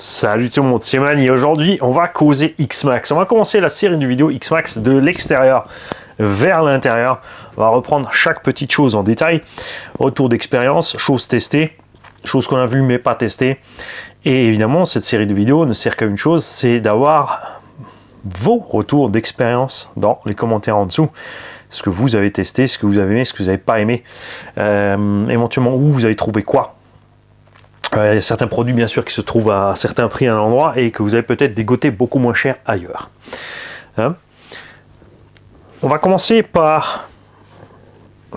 Salut tout le monde, c'est Mani. Aujourd'hui, on va causer X-Max. On va commencer la série de vidéos X-Max de l'extérieur vers l'intérieur. On va reprendre chaque petite chose en détail. Retour d'expérience, choses testées, choses qu'on a vues mais pas testées. Et évidemment, cette série de vidéos ne sert qu'à une chose, c'est d'avoir vos retours d'expérience dans les commentaires en dessous. Ce que vous avez testé, ce que vous avez aimé, ce que vous n'avez pas aimé. Éventuellement, où vous avez trouvé quoi. Il y a certains produits bien sûr qui se trouvent à certains prix à un endroit et que vous avez peut-être dégoté beaucoup moins cher ailleurs. Hein? On va commencer par,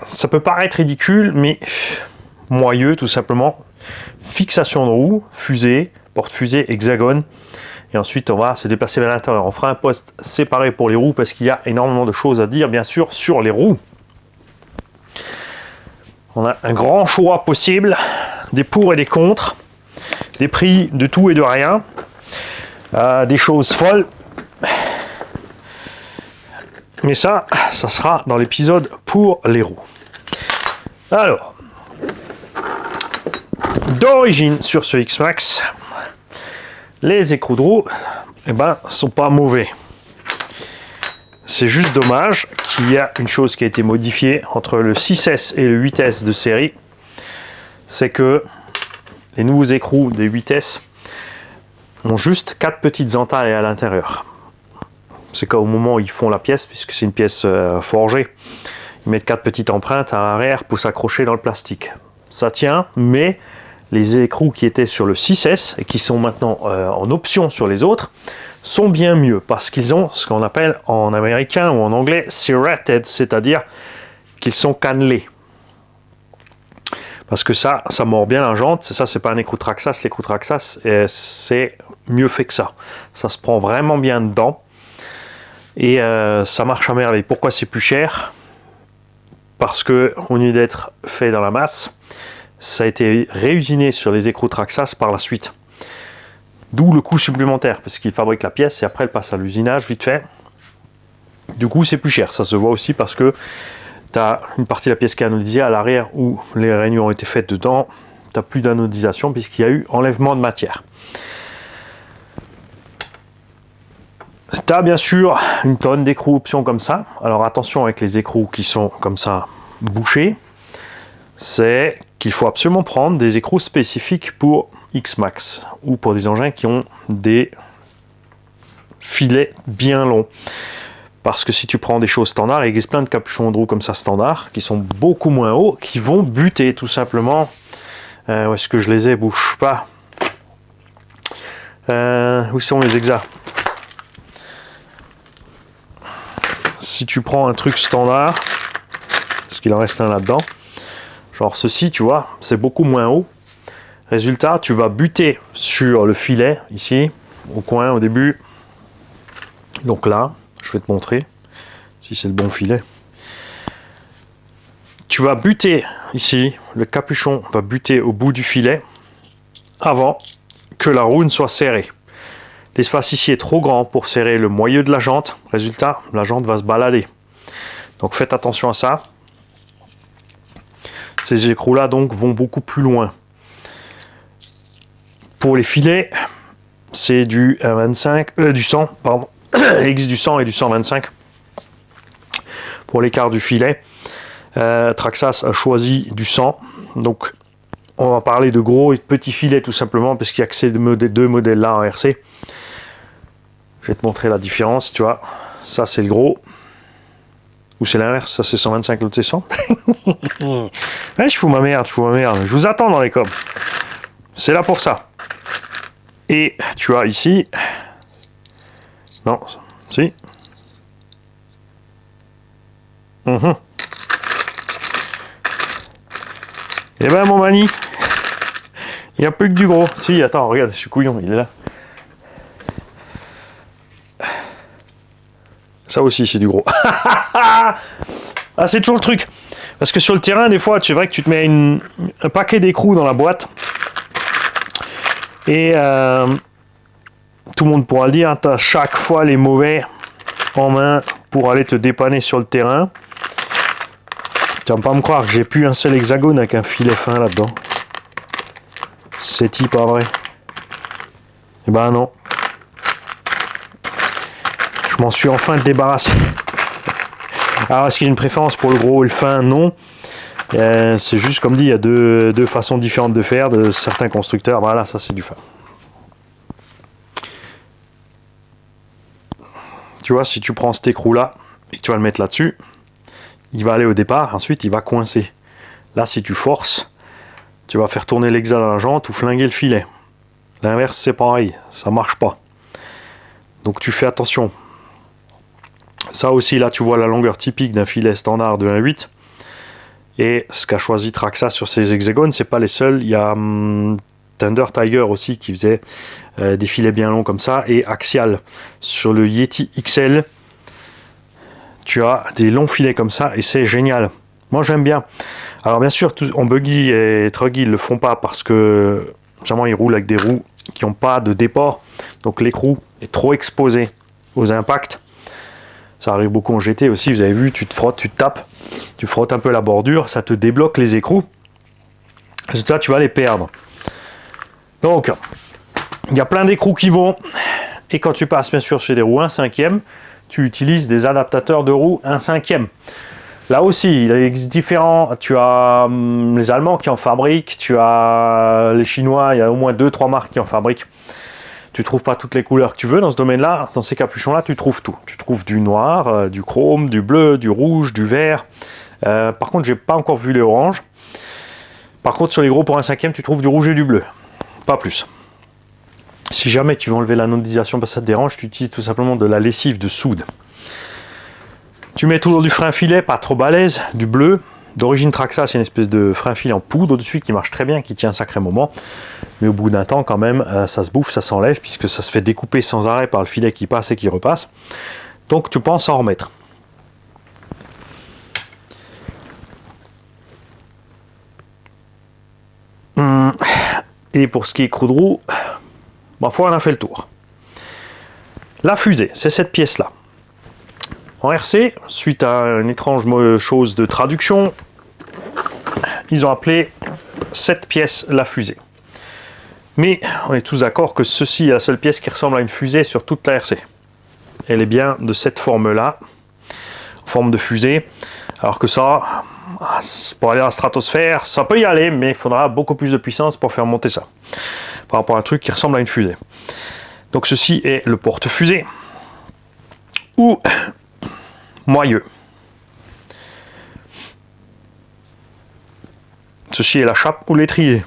ça peut paraître ridicule mais moyeux tout simplement, fixation de roue, fusée, porte-fusée, hexagone, et ensuite on va se déplacer vers l'intérieur. On fera un post séparé pour les roues parce qu'il y a énormément de choses à dire bien sûr sur les roues. On a un grand choix possible, des pour et des contre, des prix de tout et de rien, des choses folles. Mais ça sera dans l'épisode pour les roues. Alors, d'origine sur ce X-Max, les écrous de roue, sont pas mauvais. C'est juste dommage qu'il y a une chose qui a été modifiée entre le 6S et le 8S de série. C'est que les nouveaux écrous des 8S ont juste 4 petites entailles à l'intérieur. C'est qu'au moment où ils font la pièce, puisque c'est une pièce forgée, ils mettent 4 petites empreintes à l'arrière pour s'accrocher dans le plastique. Ça tient, mais les écrous qui étaient sur le 6S et qui sont maintenant en option sur les autres, sont bien mieux parce qu'ils ont ce qu'on appelle en américain ou en anglais serrated, c'est-à-dire qu'ils sont cannelés. Parce que ça mord bien la jante. Ça, c'est pas un écrou Traxxas. L'écrou Traxxas, c'est mieux fait que ça. Ça se prend vraiment bien dedans et ça marche à merveille. Pourquoi c'est plus cher? Parce que au lieu d'être fait dans la masse, ça a été réusiné sur les écrous Traxxas par la suite. D'où le coût supplémentaire, parce qu'ils fabriquent la pièce et après elle passe à l'usinage vite fait. Du coup, c'est plus cher. Ça se voit aussi parce que tu as une partie de la pièce qui est anodisée à l'arrière où les rainures ont été faites dedans. Tu n'as plus d'anodisation puisqu'il y a eu enlèvement de matière. Tu as bien sûr une tonne d'écrous options comme ça. Alors attention avec les écrous qui sont comme ça bouchés. C'est qu'il faut absolument prendre des écrous spécifiques pour X-Max ou pour des engins qui ont des filets bien longs. Parce que si tu prends des choses standards, il existe plein de capuchons de roue comme ça standards qui sont beaucoup moins hauts, qui vont buter tout simplement. Où est-ce que je les ai? Bouge pas. Où sont les exas? Si tu prends un truc standard, parce qu'il en reste un là-dedans, genre ceci, tu vois, c'est beaucoup moins haut. Résultat, tu vas buter sur le filet, ici, au coin, au début. Donc là, je vais te montrer si c'est le bon filet. Tu vas buter ici, le capuchon va buter au bout du filet avant que la roue ne soit serrée. L'espace ici est trop grand pour serrer le moyeu de la jante. Résultat, la jante va se balader. Donc faites attention à ça. Ces écrous-là donc vont beaucoup plus loin. Pour les filets, c'est du 100, pardon. Il existe du 100 et du 125. Pour l'écart du filet, Traxxas a choisi du 100. Donc, on va parler de gros et de petits filets tout simplement, parce qu'il n'y a que ces deux modèles-là en RC. Je vais te montrer la différence, tu vois. Ça, c'est le gros. Ou c'est l'inverse, ça c'est 125, l'autre c'est 100. Ouais, je fous ma merde. Je vous attends dans les coms. C'est là pour ça. Et tu as ici... Non, si. Et ben mon Mani, il n'y a plus que du gros. Si, attends, regarde, je suis couillon, il est là. Ça aussi, c'est du gros. Ah, c'est toujours le truc. Parce que sur le terrain, des fois, c'est vrai que tu te mets un paquet d'écrous dans la boîte. Et tout le monde pourra le dire, tu as chaque fois les mauvais en main pour aller te dépanner sur le terrain. Tu vas pas me croire que j'ai plus un seul hexagone avec un filet fin là-dedans. C'est pas vrai. Eh ben non. Je m'en suis enfin débarrassé. Alors, est-ce qu'il y a une préférence pour le gros et le fin? Non. C'est juste, comme dit, il y a deux façons différentes de faire de certains constructeurs. Voilà, ça c'est du fin. Tu vois, si tu prends cet écrou-là et que tu vas le mettre là-dessus, il va aller au départ, ensuite il va coincer. Là, si tu forces, tu vas faire tourner l'exa dans la jante ou flinguer le filet. L'inverse, c'est pareil, ça marche pas. Donc tu fais attention. Ça aussi, là, tu vois la longueur typique d'un filet standard de 1,8. Et ce qu'a choisi Traxa sur ces hexagones, c'est pas les seuls. Il y a Thunder Tiger aussi qui faisait des filets bien longs comme ça. Et Axial, sur le Yeti XL, tu as des longs filets comme ça et c'est génial. Moi, j'aime bien. Alors, bien sûr, on buggy et truggy, ils le font pas parce que, généralement, ils roulent avec des roues qui n'ont pas de déport. Donc, l'écrou est trop exposé aux impacts. Ça arrive beaucoup en GT aussi, vous avez vu, tu te frottes, tu te tapes, tu frottes un peu la bordure, ça te débloque les écrous. Résultat, tu vas les perdre. Donc, il y a plein d'écrous qui vont. Et quand tu passes, bien sûr, chez des roues 1/5e, tu utilises des adaptateurs de roues 1/5e. Là aussi, il existe différents. Tu as les Allemands qui en fabriquent, tu as les Chinois, il y a au moins 2-3 marques qui en fabriquent. Tu ne trouves pas toutes les couleurs que tu veux dans ce domaine-là. Dans ces capuchons-là, tu trouves tout. Tu trouves du noir, du chrome, du bleu, du rouge, du vert. Par contre, j'ai pas encore vu les oranges. Par contre, sur les gros pour 1/5e, tu trouves du rouge et du bleu. Pas plus. Si jamais tu veux enlever l'anodisation parce que ça te dérange, tu utilises tout simplement de la lessive de soude. Tu mets toujours du frein filet, pas trop balèze, du bleu. D'origine Traxa, c'est une espèce de frein filet en poudre au-dessus qui marche très bien, qui tient un sacré moment. Mais au bout d'un temps, quand même, ça se bouffe, ça s'enlève, puisque ça se fait découper sans arrêt par le filet qui passe et qui repasse. Donc tu penses en remettre. Et pour ce qui est écrou de roue, ma foi, on a fait le tour. La fusée, c'est cette pièce-là. En RC, suite à une étrange chose de traduction, ils ont appelé cette pièce la fusée. Mais on est tous d'accord que ceci est la seule pièce qui ressemble à une fusée sur toute la RC. Elle est bien de cette forme-là, en forme de fusée, alors que ça, pour aller à la stratosphère, ça peut y aller, mais il faudra beaucoup plus de puissance pour faire monter ça, par rapport à un truc qui ressemble à une fusée. Donc ceci est le porte-fusée, ou moyeu. Ceci est la chape ou l'étrier.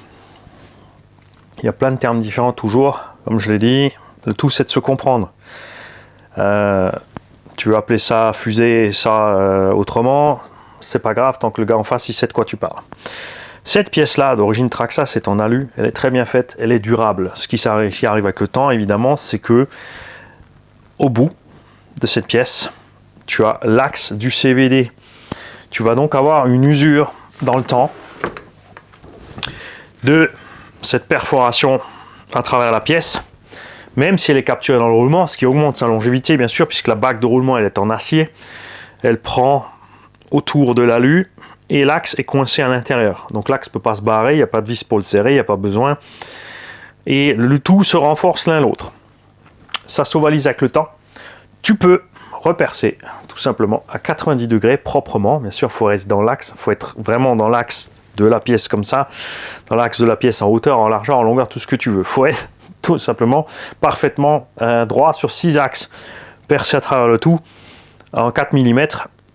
Il y a plein de termes différents toujours, comme je l'ai dit, le tout c'est de se comprendre. Tu veux appeler ça fusée et ça autrement, c'est pas grave tant que le gars en face il sait de quoi tu parles. Cette pièce-là, d'origine Traxa, c'est en alu, elle est très bien faite, elle est durable. Ce qui arrive avec le temps, évidemment, c'est que au bout de cette pièce, tu as l'axe du CVD. Tu vas donc avoir une usure dans le temps de cette perforation à travers la pièce, même si elle est capturée dans le roulement, ce qui augmente sa longévité, bien sûr, puisque la bague de roulement elle est en acier. Elle prend autour de l'alu et l'axe est coincé à l'intérieur. Donc l'axe ne peut pas se barrer, il n'y a pas de vis pour le serrer, il n'y a pas besoin. Et le tout se renforce l'un l'autre. Ça s'ovalise avec le temps. Tu peux repercer tout simplement à 90 degrés proprement. Bien sûr, il faut rester dans l'axe, il faut être vraiment dans l'axe de la pièce comme ça, dans l'axe de la pièce en hauteur, en largeur, en longueur, tout ce que tu veux. Il faut être tout simplement parfaitement droit sur 6 axes, percer à travers le tout en 4 mm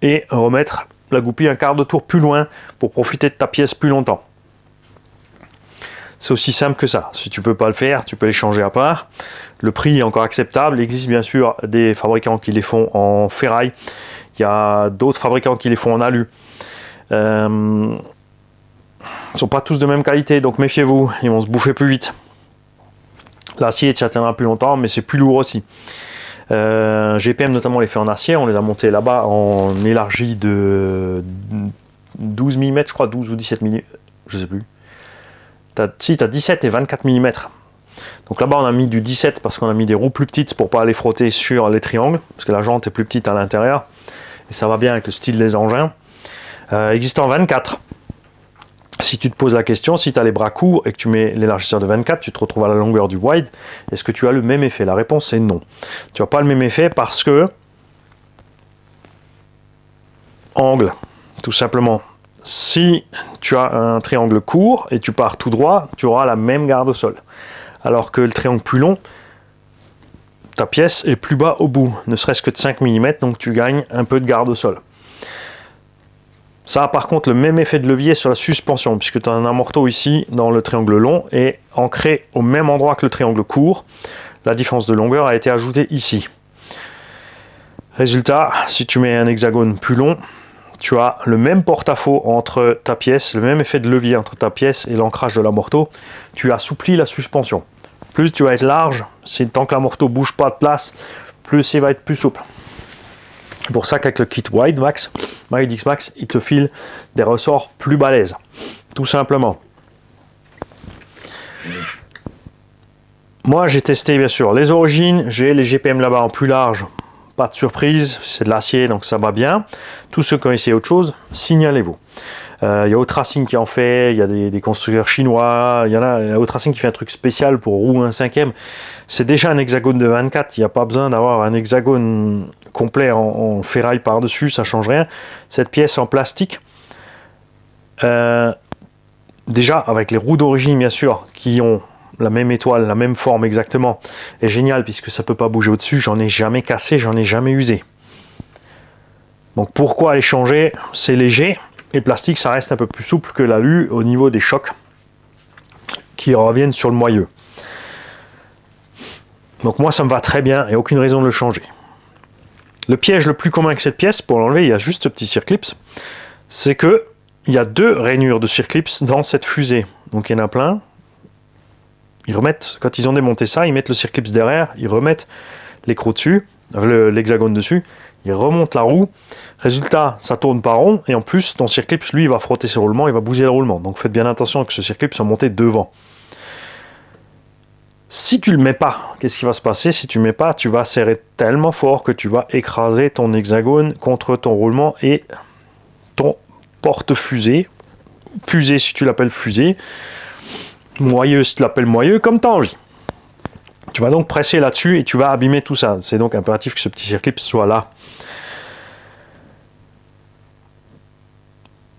et remettre la goupille un quart de tour plus loin pour profiter de ta pièce plus longtemps. C'est aussi simple que ça. Si tu ne peux pas le faire, tu peux les changer à part. Le prix est encore acceptable. Il existe bien sûr des fabricants qui les font en ferraille. Il y a d'autres fabricants qui les font en alu. Ils ne sont pas tous de même qualité, donc méfiez-vous, ils vont se bouffer plus vite. L'acier ça tiendra plus longtemps, mais c'est plus lourd aussi. GPM notamment les fait en acier, on les a montés là-bas en élargi de 12 mm, je crois, 12 ou 17 mm, je sais plus. Si, tu as 17 et 24 mm. Donc là-bas on a mis du 17 parce qu'on a mis des roues plus petites pour pas aller frotter sur les triangles, parce que la jante est plus petite à l'intérieur, et ça va bien avec le style des engins. Existe en 24. Si tu te poses la question, si tu as les bras courts et que tu mets l'élargisseur de 24, tu te retrouves à la longueur du wide, est-ce que tu as le même effet? La réponse est non. Tu n'as pas le même effet parce que angle, tout simplement. Si tu as un triangle court et tu pars tout droit, tu auras la même garde au sol. Alors que le triangle plus long, ta pièce est plus bas au bout, ne serait-ce que de 5 mm, donc tu gagnes un peu de garde au sol. Ça a par contre le même effet de levier sur la suspension, puisque tu as un amorto ici dans le triangle long et ancré au même endroit que le triangle court. La différence de longueur a été ajoutée ici. Résultat, si tu mets un hexagone plus long, tu as le même porte-à-faux entre ta pièce, le même effet de levier entre ta pièce et l'ancrage de l'amorto. Tu assouplis la suspension. Plus tu vas être large, tant que l'amorto ne bouge pas de place, plus il va être plus souple. C'est pour ça qu'avec le kit Wide Max, X Max, il te file des ressorts plus balèzes. Tout simplement. Moi, j'ai testé bien sûr les origines, j'ai les GPM là-bas en plus large. Pas de surprise, c'est de l'acier, donc ça va bien. Tous ceux qui ont essayé autre chose, signalez-vous. Il y a Outracing qui en fait, il y a des constructeurs chinois, il y a Outracing qui fait un truc spécial pour roue 1/5. C'est déjà un hexagone de 24, il n'y a pas besoin d'avoir un hexagone complet en ferraille par-dessus, ça ne change rien. Cette pièce en plastique, déjà avec les roues d'origine bien sûr, qui ont la même étoile, la même forme exactement, est génial puisque ça ne peut pas bouger au-dessus, j'en ai jamais cassé, j'en ai jamais usé. Donc pourquoi les changer? C'est léger. Et le plastique, ça reste un peu plus souple que l'alu au niveau des chocs qui reviennent sur le moyeu. Donc moi, ça me va très bien et aucune raison de le changer. Le piège le plus commun avec cette pièce, pour l'enlever, il y a juste ce petit circlips, c'est que il y a 2 rainures de circlips dans cette fusée. Donc il y en a plein. Ils remettent, quand ils ont démonté ça, ils mettent le circlips derrière, ils remettent l'écrou dessus, l'hexagone dessus, ils remontent la roue. Résultat, ça tourne pas rond et en plus, ton circlips, lui, il va frotter ce roulement, il va bouger le roulement. Donc faites bien attention que ce circlips soit monté devant. Si tu le mets pas, qu'est-ce qui va se passer? Si tu le mets pas, tu vas serrer tellement fort que tu vas écraser ton hexagone contre ton roulement et ton porte-fusée. Fusée si tu l'appelles fusée. Moyeu si tu l'appelles moyeu, comme tu as envie. Tu vas donc presser là-dessus et tu vas abîmer tout ça. C'est donc impératif que ce petit circlips soit là.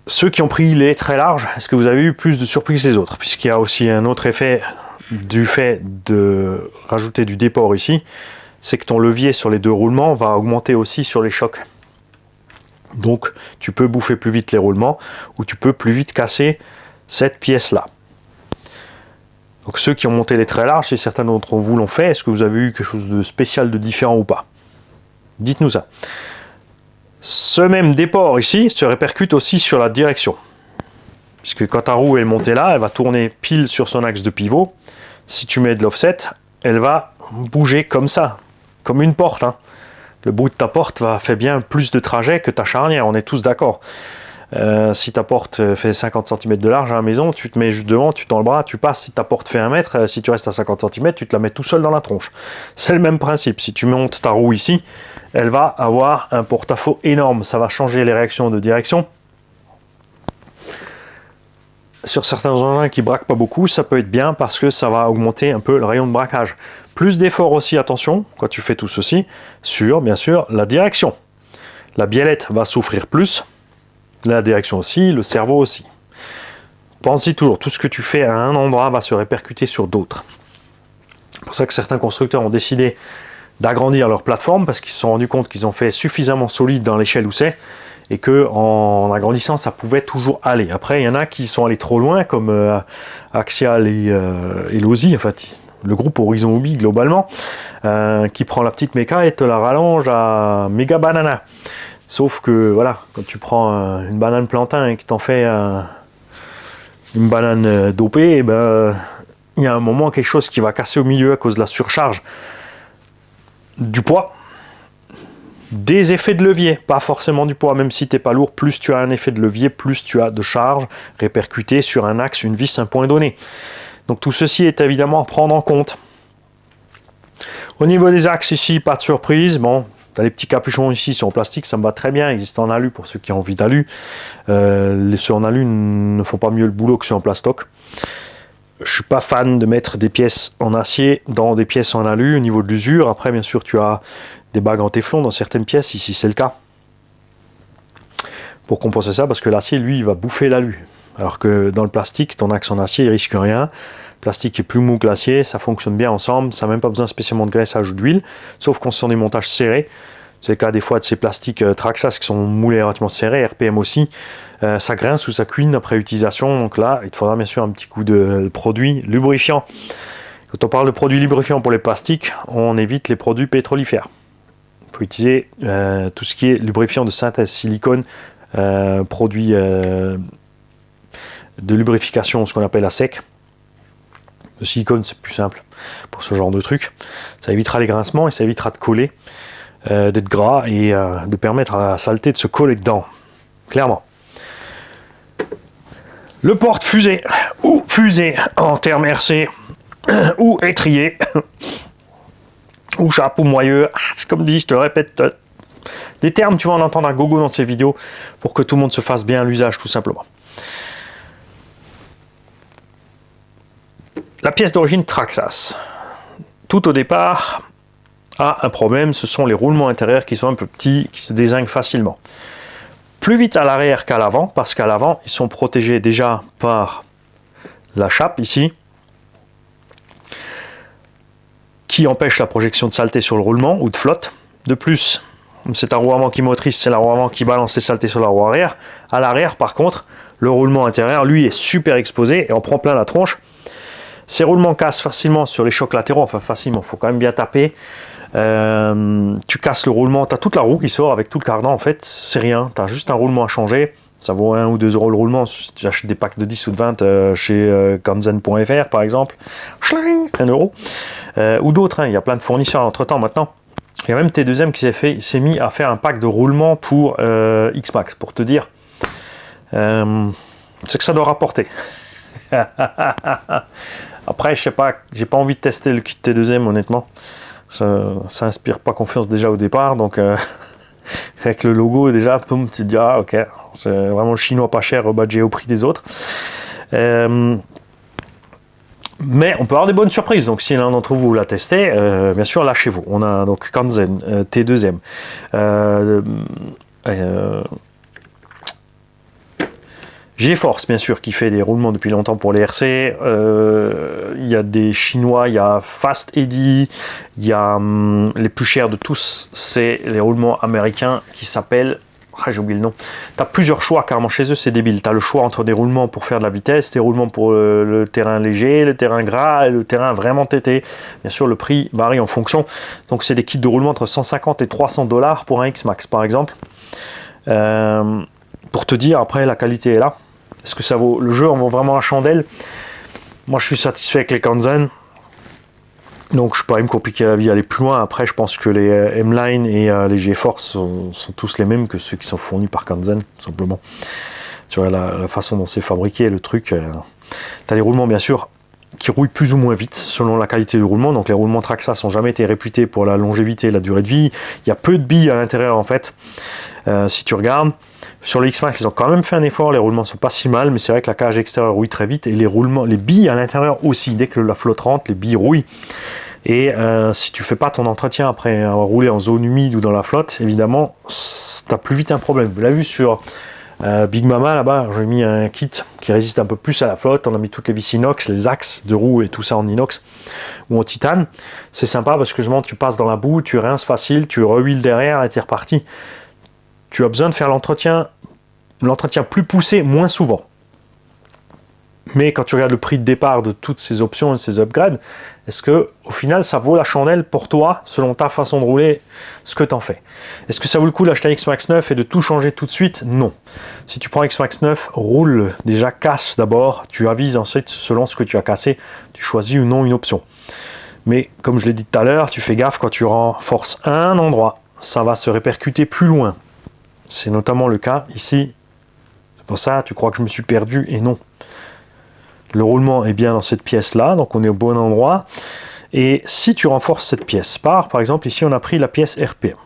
Ceux qui ont pris les très larges, est-ce que vous avez eu plus de surprises que les autres? Puisqu'il y a aussi un autre effet du fait de rajouter du déport ici, c'est que ton levier sur les 2 roulements va augmenter aussi sur les chocs. Donc tu peux bouffer plus vite les roulements ou tu peux plus vite casser cette pièce-là. Donc ceux qui ont monté les très larges, si certains d'entre vous l'ont fait, est-ce que vous avez eu quelque chose de spécial, de différent ou pas? Dites-nous ça. Ce même déport ici se répercute aussi sur la direction. Puisque quand ta roue est montée là, elle va tourner pile sur son axe de pivot. Si tu mets de l'offset, elle va bouger comme ça, comme une porte. Hein. Le bout de ta porte fait bien plus de trajet que ta charnière, on est tous d'accord. Si ta porte fait 50 cm de large à la maison, tu te mets juste devant, tu tends le bras, tu passes. Si ta porte fait 1 mètre, si tu restes à 50 cm, tu te la mets tout seul dans la tronche. C'est le même principe. Si tu montes ta roue ici, elle va avoir un porte-à-faux énorme. Ça va changer les réactions de direction. Sur certains engins qui braquent pas beaucoup, ça peut être bien parce que ça va augmenter un peu le rayon de braquage. Plus d'effort aussi, attention, quand tu fais tout ceci, sur, bien sûr, la direction. La biellette va souffrir plus. La direction aussi, le cerveau aussi. Pense-y toujours, tout ce que tu fais à un endroit va se répercuter sur d'autres. C'est pour ça que certains constructeurs ont décidé d'agrandir leur plateforme parce qu'ils se sont rendus compte qu'ils ont fait suffisamment solide dans l'échelle où c'est et qu'en agrandissant, ça pouvait toujours aller. Après, il y en a qui sont allés trop loin, comme Axial et Losi, en fait, le groupe Horizon Hobby globalement, qui prend la petite méca et te la rallonge à méga banana. Sauf que, voilà, quand tu prends une banane plantain et que tu en fais une banane dopée, eh ben, il y a un moment quelque chose qui va casser au milieu à cause de la surcharge du poids. Des effets de levier, pas forcément du poids, même si tu n'es pas lourd, plus tu as un effet de levier, plus tu as de charge répercutée sur un axe, une vis, un point donné. Donc tout ceci est évidemment à prendre en compte. Au niveau des axes ici, pas de surprise, bon, Tu as les petits capuchons ici, sont en plastique, ça me va très bien, ils existent en alu pour ceux qui ont envie d'alu. Ceux en alu ne font pas mieux le boulot que ceux en plastoc. Je suis pas fan de mettre des pièces en acier dans des pièces en alu au niveau de l'usure. Après, bien sûr, tu as des bagues en téflon dans certaines pièces, ici c'est le cas. Pour compenser ça, parce que l'acier, lui, il va bouffer l'alu. Alors que dans le plastique, ton axe en acier, il risque rien. Le plastique est plus mou que l'acier, ça fonctionne bien ensemble, ça n'a même pas besoin spécialement de graissage ou d'huile, sauf qu'on ce sont des montages serrés. C'est le cas des fois de ces plastiques Traxxas qui sont moulés relativement serrés, RPM aussi. Ça grince ou ça cuine après utilisation, donc là, il te faudra bien sûr un petit coup de produit lubrifiant. Quand on parle de produits lubrifiants pour les plastiques, on évite les produits pétrolifères. Il faut utiliser tout ce qui est lubrifiant de synthèse, silicone, produits de lubrification, ce qu'on appelle à sec. Le silicone, c'est plus simple pour ce genre de truc. Ça évitera les grincements et ça évitera de coller, d'être gras et de permettre à la saleté de se coller dedans. Clairement. Le porte-fusée ou fusée en terme RC ou étrier ou chapeau moyeux. Comme dit, je te le répète, des termes, tu vas en entendre un gogo dans ces vidéos pour que tout le monde se fasse bien l'usage tout simplement. La pièce d'origine Traxxas, tout au départ, a un problème, ce sont les roulements intérieurs qui sont un peu petits, qui se dézinguent facilement. Plus vite à l'arrière qu'à l'avant, parce qu'à l'avant, ils sont protégés déjà par la chape ici, qui empêche la projection de saleté sur le roulement ou de flotte. De plus, c'est un roue avant qui motrice, c'est la roue avant qui balance les saletés sur la roue arrière. À l'arrière, par contre, le roulement intérieur, lui, est super exposé et on prend plein la tronche. Ces roulements cassent facilement sur les chocs latéraux, enfin facilement, il faut quand même bien taper. Tu casses le roulement, tu as toute la roue qui sort avec tout le cardan, en fait, c'est rien, tu as juste un roulement à changer. Ça vaut 1 ou 2 euros le roulement si tu achètes des packs de 10 ou de 20 chez Kanzen.fr par exemple. 1 euro. Ou d'autres, hein. Il y a plein de fournisseurs entre temps maintenant. Il y a même T2M qui s'est mis à faire un pack de roulement pour X-Max, pour te dire c'est que ça doit rapporter. Après, je sais pas, j'ai pas envie de tester le kit T2M honnêtement. Ça inspire pas confiance déjà au départ, donc avec le logo déjà, boum, tu te dis ah ok, c'est vraiment chinois pas cher rebadgé au prix des autres. Mais on peut avoir des bonnes surprises, donc si l'un d'entre vous l'a testé, bien sûr lâchez-vous. On a donc Kanzen, T2M, GeForce bien sûr qui fait des roulements depuis longtemps pour les RC. Il y a des chinois, il y a Fast Eddy, il y a les plus chers de tous, c'est les roulements américains qui s'appellent, j'ai oublié le nom. Tu as plusieurs choix carrément chez eux, c'est débile. Tu as le choix entre des roulements pour faire de la vitesse, des roulements pour le terrain léger, le terrain gras et le terrain vraiment tété. Bien sûr, le prix varie en fonction. Donc, c'est des kits de roulement entre 150 et 300 $ pour un X-Max par exemple. Pour te dire, après, la qualité est là. Est-ce que ça vaut, le jeu en vaut vraiment la chandelle? Moi, je suis satisfait avec les Kanzen. Donc, je ne peux pas me compliquer la vie, aller plus loin. Après, je pense que les M-Line et les GeForce sont tous les mêmes que ceux qui sont fournis par Kanzen, tout simplement. Tu vois, la façon dont c'est fabriqué, le truc. Tu as des roulements, bien sûr, qui rouillent plus ou moins vite, selon la qualité du roulement. Donc, les roulements Traxxas n'ont jamais été réputés pour la longévité et la durée de vie. Il y a peu de billes à l'intérieur, en fait. Si tu regardes, sur le X-Max, ils ont quand même fait un effort. Les roulements sont pas si mal, mais c'est vrai que la cage extérieure rouille très vite. Et les roulements, les billes à l'intérieur aussi. Dès que la flotte rentre, les billes rouillent. Et si tu fais pas ton entretien après avoir roulé en zone humide ou dans la flotte, évidemment, tu as plus vite un problème. Vous l'avez vu sur Big Mama, là-bas, j'ai mis un kit qui résiste un peu plus à la flotte. On a mis toutes les vis inox, les axes de roue et tout ça en inox ou en titane. C'est sympa parce que tu passes dans la boue, tu rinces facile, tu rehuiles derrière et tu es reparti. Tu as besoin de faire l'entretien plus poussé moins souvent. Mais quand tu regardes le prix de départ de toutes ces options et ces upgrades, est-ce que au final ça vaut la chandelle pour toi, selon ta façon de rouler, ce que tu en fais? Est-ce que ça vaut le coup d'acheter un X-Max 9 et de tout changer tout de suite? Non. Si tu prends un X-Max 9, roule, déjà casse d'abord, tu avises ensuite selon ce que tu as cassé, tu choisis ou non une option. Mais comme je l'ai dit tout à l'heure, tu fais gaffe quand tu renforces un endroit, ça va se répercuter plus loin. C'est notamment le cas ici. C'est pour ça, tu crois que je me suis perdu et non. Le roulement est bien dans cette pièce-là, donc on est au bon endroit. Et si tu renforces cette pièce, par exemple, ici on a pris la pièce RPM.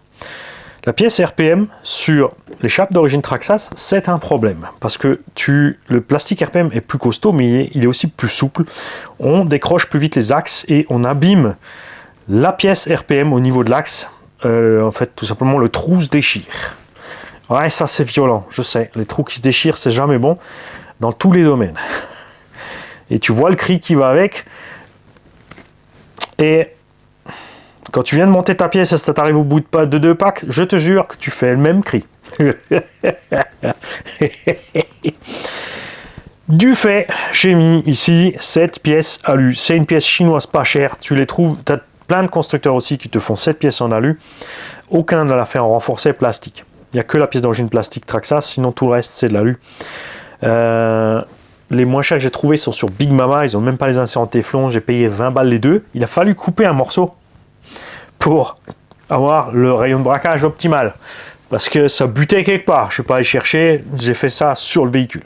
La pièce RPM sur les chapes d'origine Traxxas, c'est un problème parce que le plastique RPM est plus costaud, mais il est aussi plus souple. On décroche plus vite les axes et on abîme la pièce RPM au niveau de l'axe. En fait, tout simplement, le trou se déchire. Ouais, ça c'est violent, je sais. Les trous qui se déchirent, c'est jamais bon dans tous les domaines. Et tu vois le cri qui va avec. Et quand tu viens de monter ta pièce et ça t'arrive au bout de 2 packs, je te jure que tu fais le même cri. Du fait, j'ai mis ici cette pièce alu. C'est une pièce chinoise pas chère. Tu les trouves, tu as plein de constructeurs aussi qui te font cette pièce en alu. Aucun ne l'a fait en renforcé plastique. Il n'y a que la pièce d'origine plastique Traxxas, sinon tout le reste c'est de l'alu. Les moins chers que j'ai trouvés sont sur Big Mama, ils n'ont même pas les inserts en téflon, j'ai payé 20 balles les deux. Il a fallu couper un morceau pour avoir le rayon de braquage optimal. Parce que ça butait quelque part, je ne suis pas allé chercher, j'ai fait ça sur le véhicule.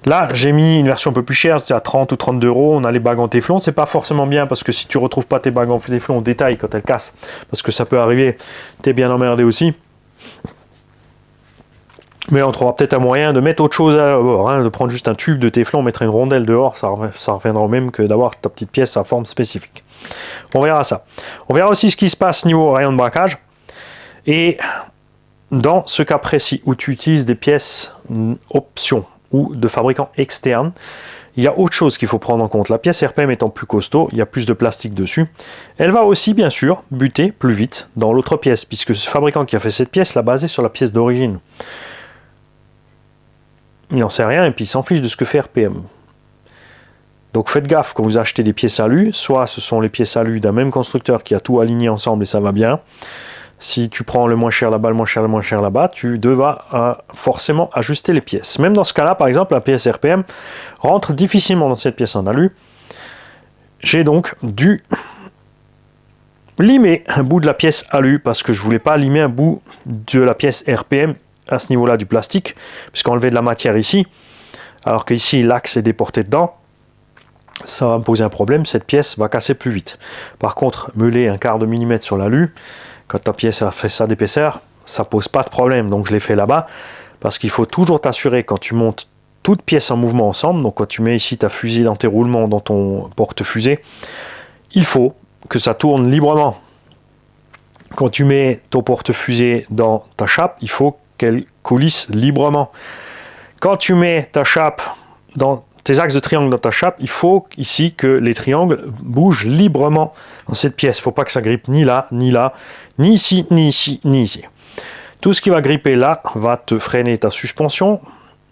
Là, j'ai mis une version un peu plus chère, c'est à 30 ou 32 €. On a les bagues en téflon, c'est pas forcément bien parce que si tu retrouves pas tes bagues en téflon au détail quand elles cassent, parce que ça peut arriver, t'es bien emmerdé aussi. Mais on trouvera peut-être un moyen de mettre autre chose à bord, hein, de prendre juste un tube de téflon, mettre une rondelle dehors, ça reviendra au même que d'avoir ta petite pièce à forme spécifique. On verra ça. On verra aussi ce qui se passe niveau rayon de braquage. Et dans ce cas précis où tu utilises des pièces options ou de fabricants externes, il y a autre chose qu'il faut prendre en compte. La pièce RPM étant plus costaud, il y a plus de plastique dessus. Elle va aussi, bien sûr, buter plus vite dans l'autre pièce, puisque ce fabricant qui a fait cette pièce l'a basée sur la pièce d'origine. Il n'en sait rien et puis il s'en fiche de ce que fait RPM. Donc faites gaffe quand vous achetez des pièces alu, soit ce sont les pièces alu d'un même constructeur qui a tout aligné ensemble et ça va bien. Si tu prends le moins cher là-bas, le moins cher là-bas, tu devras forcément ajuster les pièces. Même dans ce cas-là, par exemple, la pièce RPM rentre difficilement dans cette pièce en alu. J'ai donc dû limer un bout de la pièce alu parce que je ne voulais pas limer un bout de la pièce RPM à ce niveau-là du plastique, puisqu'enlever de la matière ici, alors qu'ici l'axe est déporté dedans, ça va me poser un problème, cette pièce va casser plus vite. Par contre, meuler 1/4 de millimètre sur l'alu, quand ta pièce a fait ça d'épaisseur, ça pose pas de problème, donc je l'ai fait là-bas, parce qu'il faut toujours t'assurer quand tu montes toute pièce en mouvement ensemble, donc quand tu mets ici ta fusée dans tes roulements, dans ton porte-fusée, il faut que ça tourne librement. Quand tu mets ton porte-fusée dans ta chape, il faut qu'elle coulisse librement. Quand tu mets ta chape dans tes axes de triangle dans ta chape, il faut ici que les triangles bougent librement dans cette pièce. Il ne faut pas que ça grippe ni là, ni ici, ni ici, ni ici. Tout ce qui va gripper là va te freiner ta suspension,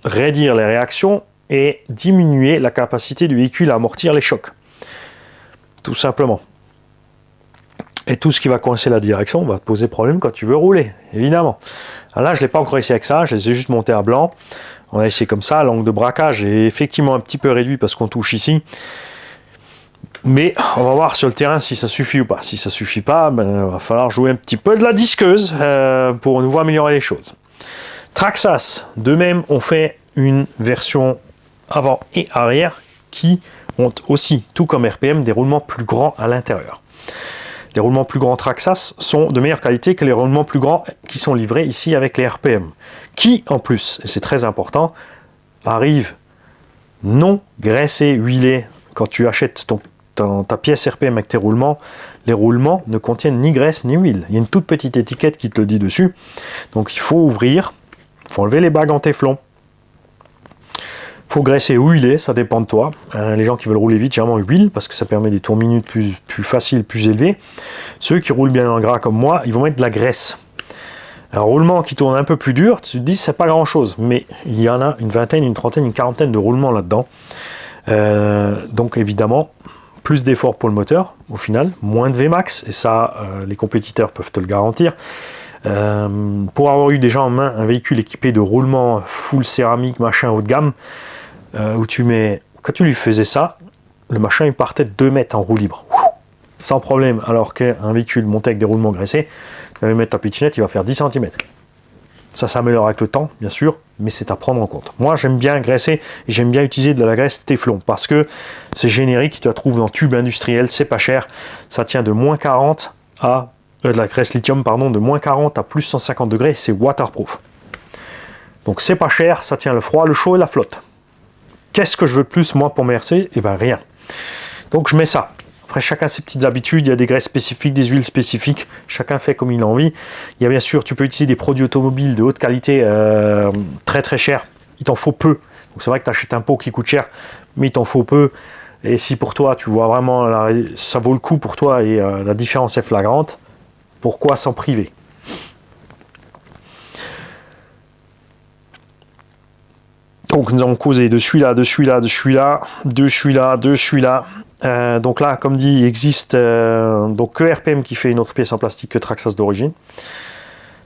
raidir les réactions et diminuer la capacité du véhicule à amortir les chocs. Tout simplement. Et tout ce qui va coincer la direction va te poser problème quand tu veux rouler, évidemment. Alors là, je ne l'ai pas encore essayé avec ça, je les ai juste montés à blanc. On a essayé comme ça, l'angle de braquage est effectivement un petit peu réduit parce qu'on touche ici. Mais on va voir sur le terrain si ça suffit ou pas. Si ça ne suffit pas, il va falloir jouer un petit peu de la disqueuse pour nous voir améliorer les choses. Traxxas, de même, on fait une version avant et arrière qui ont aussi, tout comme RPM, des roulements plus grands à l'intérieur. Les roulements plus grands Traxxas sont de meilleure qualité que les roulements plus grands qui sont livrés ici avec les RPM. Qui, en plus, et c'est très important, arrivent non graissés, huilés. Quand tu achètes ta pièce RPM avec tes roulements, les roulements ne contiennent ni graisse ni huile. Il y a une toute petite étiquette qui te le dit dessus. Donc il faut ouvrir, il faut enlever les bagues en téflon. Il faut graisser ou huiler, ça dépend de toi. Les gens qui veulent rouler vite, généralement huile, parce que ça permet des tours minutes plus faciles, plus élevés. Ceux qui roulent bien en gras comme moi, ils vont mettre de la graisse. Un roulement qui tourne un peu plus dur, tu te dis c'est pas grand chose, mais il y en a une vingtaine, une trentaine, une quarantaine de roulements là-dedans. Donc évidemment, plus d'efforts pour le moteur, au final, moins de Vmax, et ça, les compétiteurs peuvent te le garantir. Pour avoir eu déjà en main un véhicule équipé de roulement full céramique, machin haut de gamme, où quand tu lui faisais ça, le machin il partait de 2 mètres en roue libre, sans problème, alors qu'un véhicule monté avec des roulements graissés, tu vas mettre ta pitchnette, il va faire 10 cm. Ça s'améliore avec le temps, bien sûr, mais c'est à prendre en compte. Moi, j'aime bien graisser et j'aime bien utiliser de la graisse Téflon parce que c'est générique, tu la trouves dans tube industriel, c'est pas cher. Ça tient de -40 à de la graisse lithium, pardon, de moins 40 à plus 150 degrés, c'est waterproof. Donc c'est pas cher, ça tient le froid, le chaud et la flotte. Qu'est-ce que je veux de plus, moi, pour mes RC? Eh ben rien. Donc je mets ça. Après, chacun ses petites habitudes, il y a des graisses spécifiques, des huiles spécifiques, chacun fait comme il a envie. Il y a bien sûr, tu peux utiliser des produits automobiles de haute qualité, très très chers, il t'en faut peu. Donc c'est vrai que tu achètes un pot qui coûte cher, mais il t'en faut peu. Et si pour toi, tu vois vraiment, ça vaut le coup pour toi et la différence est flagrante, pourquoi s'en priver? Donc nous avons causé de celui-là, de celui-là, de celui-là, de celui-là, de celui-là. Donc là, comme dit, il existe donc que RPM qui fait une autre pièce en plastique que Traxxas d'origine.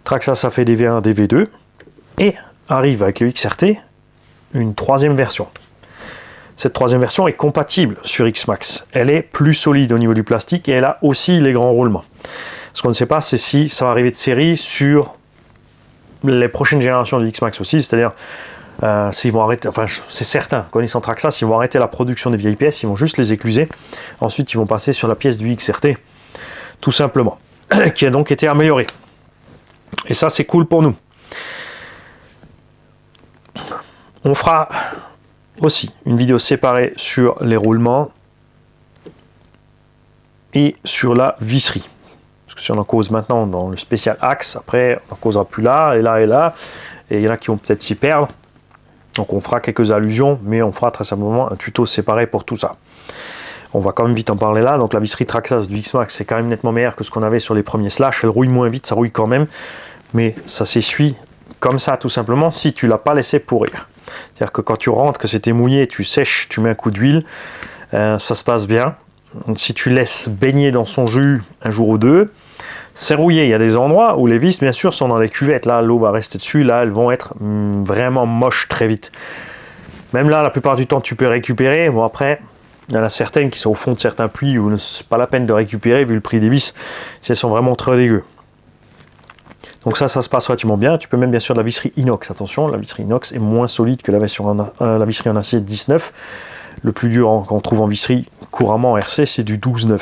Traxxas, ça fait des V1, des V2. Et arrive avec le XRT une troisième version. Cette troisième version est compatible sur X-Max. Elle est plus solide au niveau du plastique et elle a aussi les grands roulements. Ce qu'on ne sait pas, c'est si ça va arriver de série sur les prochaines générations de X-Max aussi, c'est-à-dire s'ils vont arrêter, enfin c'est certain, connaissant Traxxas, ils vont arrêter la production des vieilles pièces, ils vont juste les écluser. Ensuite, ils vont passer sur la pièce du XRT, tout simplement, qui a donc été améliorée. Et ça, c'est cool pour nous. On fera aussi une vidéo séparée sur les roulements et sur la visserie. Parce que si on en cause maintenant dans le spécial axe, après on en causera plus là et là et là. Et il y en a qui vont peut-être s'y perdre. Donc on fera quelques allusions, mais on fera très simplement un tuto séparé pour tout ça. On va quand même vite en parler là. Donc la visserie Traxxas du X-Max, c'est quand même nettement meilleur que ce qu'on avait sur les premiers Slash. Elle rouille moins vite, ça rouille quand même. Mais ça s'essuie comme ça tout simplement si tu ne l'as pas laissé pourrir. C'est-à-dire que quand tu rentres, que c'était mouillé, tu sèches, tu mets un coup d'huile, ça se passe bien. Si tu laisses baigner dans son jus un jour ou deux, c'est rouillé. Il y a des endroits où les vis, bien sûr, sont dans les cuvettes. Là, l'eau va rester dessus. Là, elles vont être vraiment moches très vite. Même là, la plupart du temps, tu peux récupérer. Bon, après, il y en a certaines qui sont au fond de certains puits où c'est pas la peine de récupérer vu le prix des vis. Si elles sont vraiment très dégueu. Donc ça se passe relativement bien. Tu peux même bien sûr de la visserie inox. Attention, la visserie inox est moins solide que la visserie en acier 19. Le plus dur qu'on trouve en visserie couramment en RC, c'est du 12-9.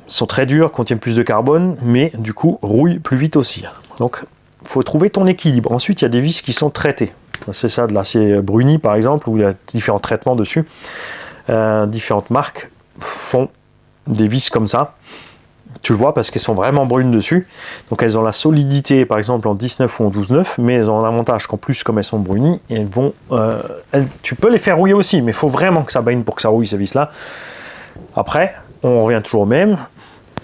Ils sont très durs, contiennent plus de carbone, mais du coup rouillent plus vite aussi. Donc il faut trouver ton équilibre. Ensuite, il y a des vis qui sont traitées. C'est ça, de l'acier bruni par exemple, où il y a différents traitements dessus. Différentes marques font des vis comme ça. Tu le vois parce qu'elles sont vraiment brunes dessus. Donc elles ont la solidité par exemple en 19 ou en 12-9, mais elles ont l'avantage qu'en plus comme elles sont brunies, elles vont, tu peux les faire rouiller aussi, mais il faut vraiment que ça baigne pour que ça rouille ces vis là. Après, on revient toujours au même,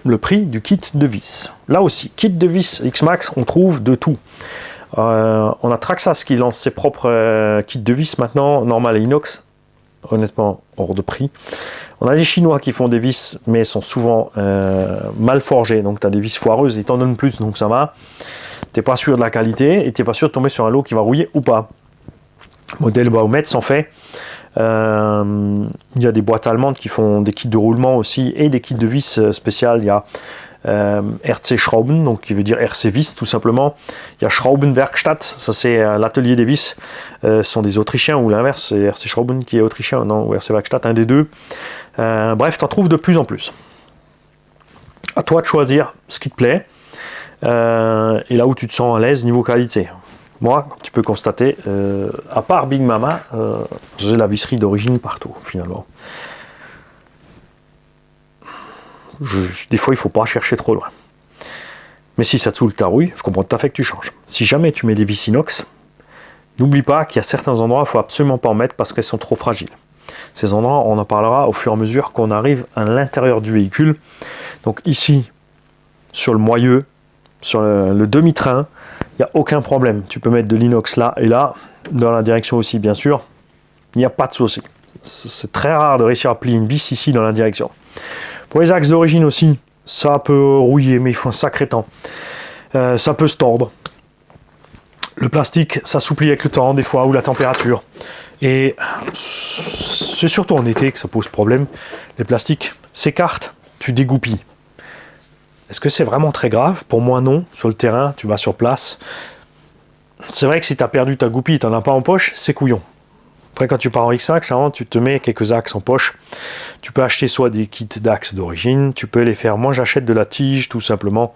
le prix du kit de vis. Là aussi, kit de vis X-Max, on trouve de tout. On a Traxxas qui lance ses propres kits de vis maintenant, normal et inox, honnêtement hors de prix. On a les Chinois qui font des vis, mais sont souvent mal forgées. Donc tu as des vis foireuses, ils t'en donnent plus, donc ça va. Tu n'es pas sûr de la qualité et tu n'es pas sûr de tomber sur un lot qui va rouiller ou pas. Modèle Baumetz en fait. Il y a des boîtes allemandes qui font des kits de roulement aussi et des kits de vis spéciales. Il y a RC Schrauben, donc qui veut dire RC Vis tout simplement. Il y a Schraubenwerkstatt, ça c'est l'atelier des vis. Ce sont des Autrichiens ou l'inverse, c'est RC Schrauben qui est autrichien, non, ou RC Werkstatt, un des deux. Bref, tu en trouves de plus en plus. À toi de choisir ce qui te plaît et là où tu te sens à l'aise niveau qualité. Moi, comme tu peux constater, à part Big Mama, j'ai la visserie d'origine partout finalement. Des fois, il ne faut pas chercher trop loin. Mais si ça te saoule ta rouille, je comprends tout à fait que tu changes. Si jamais tu mets des vis inox, n'oublie pas qu'il y a certains endroits où il ne faut absolument pas en mettre parce qu'elles sont trop fragiles. Ces endroits, on en parlera au fur et à mesure qu'on arrive à l'intérieur du véhicule. Donc ici, sur le moyeu, sur le demi-train, il n'y a aucun problème. Tu peux mettre de l'inox là et là, dans la direction aussi bien sûr. Il n'y a pas de souci. C'est très rare de réussir à plier une vis ici dans la direction. Pour les axes d'origine aussi, ça peut rouiller, mais il faut un sacré temps. Ça peut se tordre. Le plastique s'assouplit avec le temps, des fois, ou la température. Et c'est surtout en été que ça pose problème. Les plastiques s'écartent, tu dégoupilles. Est-ce que c'est vraiment très grave? Pour moi, non. Sur le terrain, tu vas sur place. C'est vrai que si tu as perdu ta goupille, tu n'en as pas en poche, c'est couillon. Après, quand tu pars en X-Max, tu te mets quelques axes en poche. Tu peux acheter soit des kits d'axes d'origine, tu peux les faire. Moi, j'achète de la tige tout simplement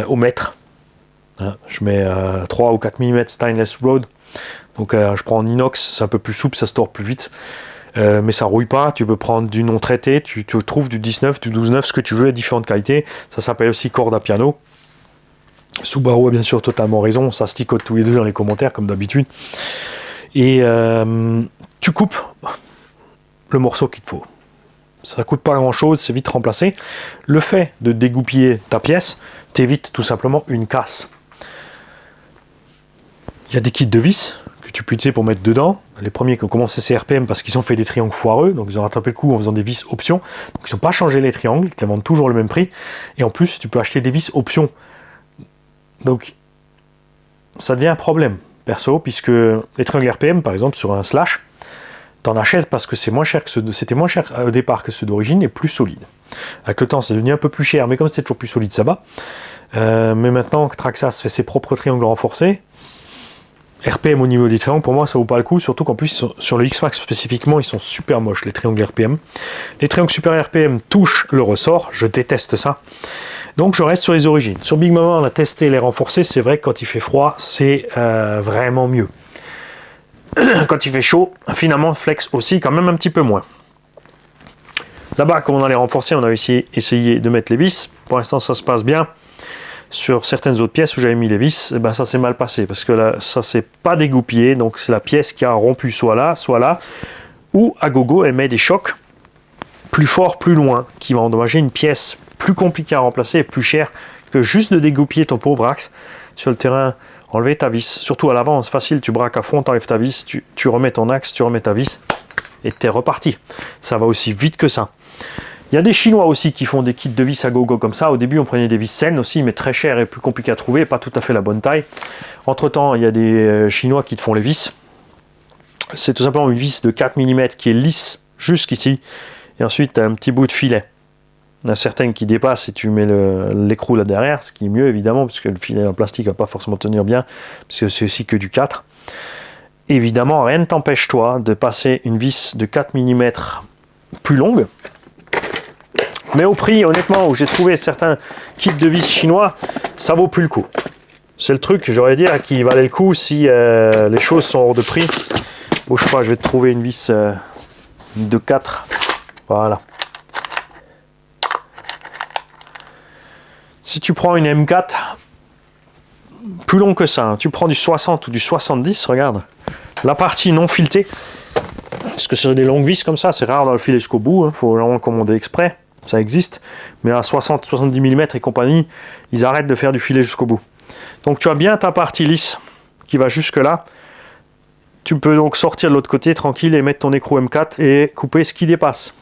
au mètre. Hein, je mets 3 ou 4 mm stainless rod. Donc, je prends en inox, c'est un peu plus souple, ça se tord plus vite. Mais ça rouille pas. Tu peux prendre du non traité, tu trouves du 19, du 12-9, ce que tu veux, à différentes qualités. Ça s'appelle aussi corde à piano. Subaru a bien sûr totalement raison. Ça sticote tous les deux dans les commentaires, comme d'habitude. Et tu coupes le morceau qu'il te faut. Ça coûte pas grand chose, c'est vite remplacé. Le fait de dégoupiller ta pièce t'évite tout simplement une casse. Il y a des kits de vis que tu peux utiliser pour mettre dedans. Les premiers qui ont commencé c'est RPM parce qu'ils ont fait des triangles foireux, donc ils ont rattrapé le coup en faisant des vis options. Donc ils n'ont pas changé les triangles, ils te les vendent toujours le même prix. Et en plus, tu peux acheter des vis options. Donc ça devient un problème. Perso, puisque les triangles RPM, par exemple, sur un slash, t'en achètes parce que c'est moins cher que c'était moins cher au départ que ceux d'origine et plus solide. Avec le temps, c'est devenu un peu plus cher, mais comme c'est toujours plus solide, ça va. Mais maintenant que Traxxas fait ses propres triangles renforcés, RPM au niveau des triangles, pour moi, ça vaut pas le coup, surtout qu'en plus, sur le X-Max spécifiquement, ils sont super moches, les triangles RPM. Les triangles super RPM touchent le ressort, je déteste ça. Donc je reste sur les origines. Sur Big Mama, on a testé les renforcés. C'est vrai que quand il fait froid, c'est vraiment mieux. Quand il fait chaud, finalement, flex aussi quand même un petit peu moins. Là-bas, quand on a les renforcés, on a essayé de mettre les vis. Pour l'instant, ça se passe bien. Sur certaines autres pièces où j'avais mis les vis, eh ben, ça s'est mal passé parce que là, ça s'est pas dégoupillé. Donc c'est la pièce qui a rompu soit là. Ou à gogo, elle met des chocs plus forts, plus loin, qui va endommager une pièce plus compliqué à remplacer et plus cher que juste de dégoupiller ton pauvre axe sur le terrain, enlever ta vis. Surtout à l'avant, c'est facile, tu braques à fond, tu enlèves ta vis, tu remets ton axe, tu remets ta vis et t'es reparti. Ça va aussi vite que ça. Il y a des Chinois aussi qui font des kits de vis à gogo comme ça. Au début, on prenait des vis saines aussi, mais très cher et plus compliqué à trouver, pas tout à fait la bonne taille. Entre temps, il y a des Chinois qui te font les vis. C'est tout simplement une vis de 4 mm qui est lisse jusqu'ici. Et ensuite, tu as un petit bout de filet. Il y en a certaines qui dépassent et tu mets l'écrou là derrière, ce qui est mieux évidemment, parce que le filet en plastique ne va pas forcément tenir bien, parce que c'est aussi que du 4. Évidemment, rien ne t'empêche toi de passer une vis de 4 mm plus longue. Mais au prix, honnêtement, où j'ai trouvé certains kits de vis chinois, ça vaut plus le coup. C'est le truc, j'aurais dire, qui valait le coup si les choses sont hors de prix. Bouge pas, je vais te trouver une vis de 4. Voilà. Si tu prends une M4, plus long que ça, hein, tu prends du 60 ou du 70, regarde, la partie non filetée, parce que sur des longues vis comme ça, c'est rare dans le filet jusqu'au bout, il faut vraiment le commander exprès, ça existe, mais à 60-70 mm et compagnie, ils arrêtent de faire du filet jusqu'au bout. Donc tu as bien ta partie lisse qui va jusque là, tu peux donc sortir de l'autre côté tranquille et mettre ton écrou M4 et couper ce qui dépasse.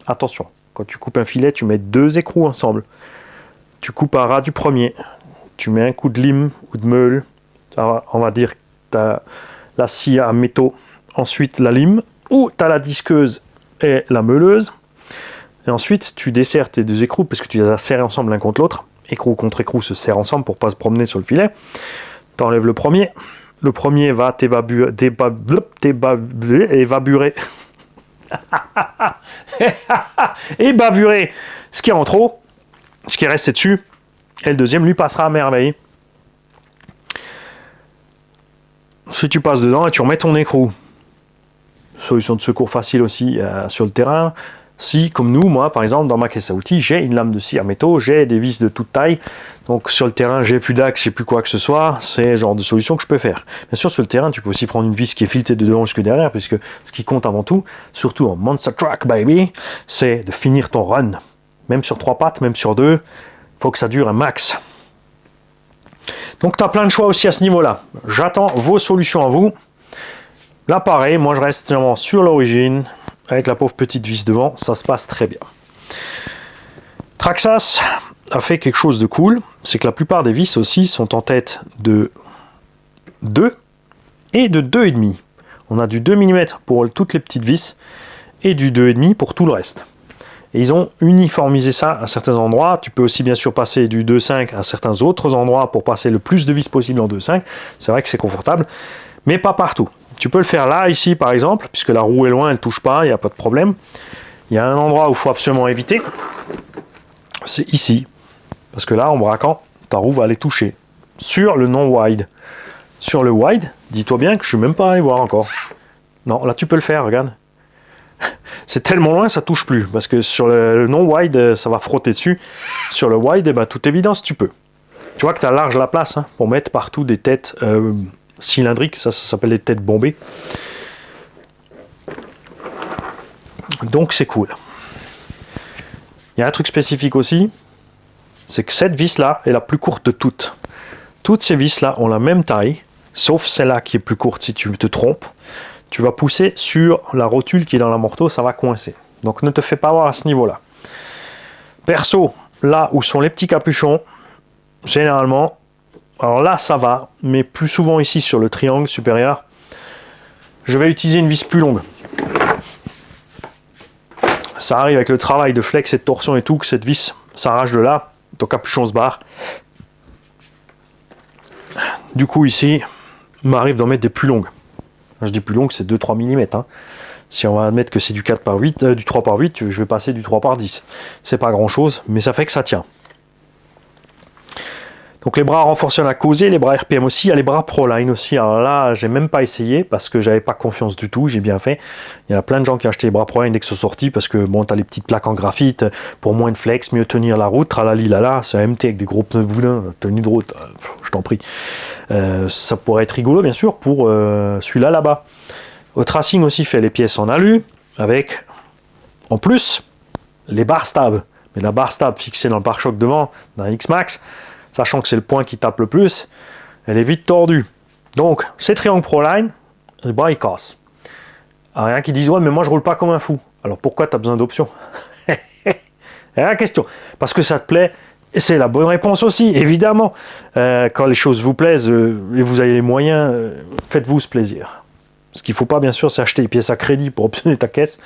Attention, quand tu coupes un filet, tu mets 2 écrous ensemble. Tu coupes à ras du premier, tu mets un coup de lime ou de meule, on va dire que tu as la scie à métaux, ensuite la lime, ou tu as la disqueuse et la meuleuse, et ensuite tu desserres tes 2 écrous, parce que tu les as serrés ensemble l'un contre l'autre, écrou contre écrou se serrent ensemble pour ne pas se promener sur le filet, tu enlèves le premier va évaburer ce qui est en trop, ce qui est resté dessus, et le deuxième lui passera à merveille. Si tu passes dedans et tu remets ton écrou, solution de secours facile aussi sur le terrain. Si, comme nous, moi par exemple, dans ma caisse à outils, j'ai une lame de scie à métaux, j'ai des vis de toute taille, donc sur le terrain, j'ai plus d'axe, j'ai plus quoi que ce soit, c'est le genre de solution que je peux faire. Bien sûr, sur le terrain, tu peux aussi prendre une vis qui est filetée de devant jusque derrière, puisque ce qui compte avant tout, surtout en Monster Truck Baby, c'est de finir ton run. Même sur 3 pattes, même sur 2, faut que ça dure un max. Donc tu as plein de choix aussi à ce niveau-là. J'attends vos solutions à vous. Là pareil, moi je reste vraiment sur l'origine, avec la pauvre petite vis devant, ça se passe très bien. Traxxas a fait quelque chose de cool, c'est que la plupart des vis aussi sont en tête de 2 et de 2,5. On a du 2 mm pour toutes les petites vis et du 2,5 pour tout le reste. Et ils ont uniformisé ça à certains endroits. Tu peux aussi bien sûr passer du 2,5 à certains autres endroits pour passer le plus de vis possible en 2,5. C'est vrai que c'est confortable, mais pas partout. Tu peux le faire là, ici par exemple, puisque la roue est loin, elle ne touche pas, il n'y a pas de problème. Il y a un endroit où il faut absolument éviter, c'est ici. Parce que là, en braquant, ta roue va aller toucher. Sur le non-wide. Sur le wide, dis-toi bien que je ne suis même pas allé voir encore. Non, là tu peux le faire, regarde. C'est tellement loin, ça touche plus. Parce que sur le non-wide, ça va frotter dessus. Sur le wide, eh ben, toute évidence, tu peux. Tu vois que tu as large la place hein, pour mettre partout des têtes cylindriques. Ça s'appelle les têtes bombées. Donc c'est cool. Il y a un truc spécifique aussi. C'est que cette vis-là est la plus courte de toutes. Toutes ces vis-là ont la même taille. Sauf celle-là qui est plus courte si tu te trompes. Tu vas pousser sur la rotule qui est dans la morteau, ça va coincer. Donc ne te fais pas avoir à ce niveau-là. Perso, là où sont les petits capuchons, généralement, alors là ça va, mais plus souvent ici sur le triangle supérieur, je vais utiliser une vis plus longue. Ça arrive avec le travail de flex et de torsion et tout, que cette vis s'arrache de là, ton capuchon se barre. Du coup ici, il m'arrive d'en mettre des plus longues. Je dis plus longues, c'est 2-3 mm. Hein. Si on va admettre que c'est du 4 par 8, du 3 par 8, je vais passer du 3 par 10. C'est pas grand chose, mais ça fait que ça tient. Donc les bras renforcés on a causé, les bras RPM aussi, il y a les bras Proline aussi. Alors là, j'ai même pas essayé parce que j'avais pas confiance du tout, j'ai bien fait. Il y a plein de gens qui ont acheté les bras Proline dès que c'est sorti parce que bon, tu as les petites plaques en graphite pour moins de flex, mieux tenir la route, tralali lala, c'est un MT avec des gros pneus boudins, tenue de route, je t'en prie. Ça pourrait être rigolo bien sûr pour celui-là là-bas. Au Tracing aussi fait les pièces en alu avec en plus les barres stab. Mais la barre stab fixée dans le pare-choc devant, dans un X-Max, sachant que c'est le point qui tape le plus, elle est vite tordue. Donc, ces triangles Proline, les bras ils cassent. Alors, rien qui disent, ouais, mais moi je roule pas comme un fou. Alors pourquoi tu as besoin d'options? La question. Parce que ça te plaît, et c'est la bonne réponse aussi, évidemment. Quand les choses vous plaisent et vous avez les moyens, faites-vous ce plaisir. Ce qu'il ne faut pas, bien sûr, c'est acheter des pièces à crédit pour optionner ta caisse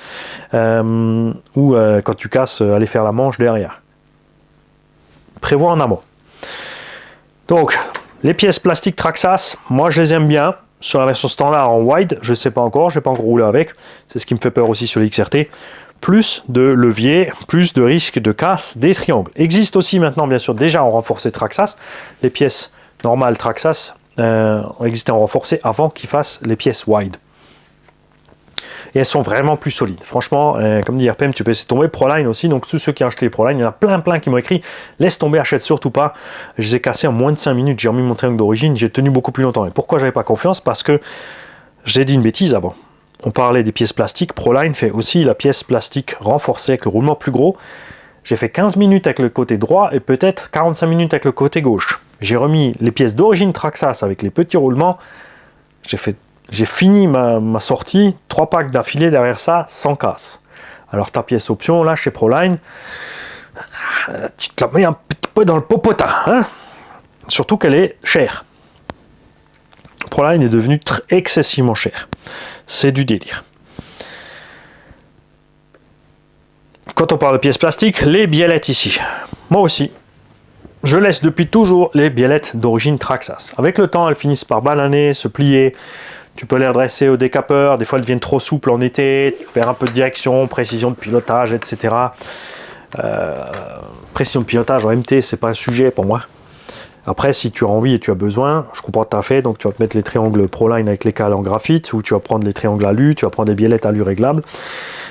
ou quand tu casses, aller faire la manche derrière. Prévois en amont. Donc, les pièces plastiques Traxxas, moi je les aime bien. Sur la version standard en wide, je ne sais pas encore, je n'ai pas encore roulé avec. C'est ce qui me fait peur aussi sur les XRT. Plus de levier, plus de risque de casse des triangles. Existe aussi maintenant, bien sûr, déjà en renforcé Traxxas. Les pièces normales Traxxas ont existé en renforcé avant qu'ils fassent les pièces wide. Et elles sont vraiment plus solides. Franchement, comme dit RPM, tu peux laisser tomber. Proline aussi, donc tous ceux qui ont acheté les Proline, il y en a plein qui m'ont écrit laisse tomber, achète surtout pas. Je les ai cassés en moins de 5 minutes. J'ai remis mon triangle d'origine, j'ai tenu beaucoup plus longtemps. Et pourquoi j'avais pas confiance? Parce que j'ai dit une bêtise avant. On parlait des pièces plastiques. Proline fait aussi la pièce plastique renforcée avec le roulement plus gros. J'ai fait 15 minutes avec le côté droit et peut-être 45 minutes avec le côté gauche. J'ai remis les pièces d'origine Traxxas avec les petits roulements. J'ai fini ma sortie, 3 packs d'affilée derrière ça, sans casse. Alors ta pièce option, là, chez Proline, tu te la mets un petit peu dans le popotin. Hein, surtout qu'elle est chère. Proline est devenue excessivement chère. C'est du délire. Quand on parle de pièces plastiques, les biellettes ici. Moi aussi. Je laisse depuis toujours les biellettes d'origine Traxxas. Avec le temps, elles finissent par bananer, se plier. Tu peux les redresser au décapeur, des fois elles deviennent trop souples en été, tu perds un peu de direction, précision de pilotage, etc. Précision de pilotage en MT, c'est pas un sujet pour moi. Après, si tu as envie et tu as besoin, je comprends tout à fait, donc tu vas te mettre les triangles Proline avec les cales en graphite, ou tu vas prendre les triangles alu, tu vas prendre des biellettes alu réglables.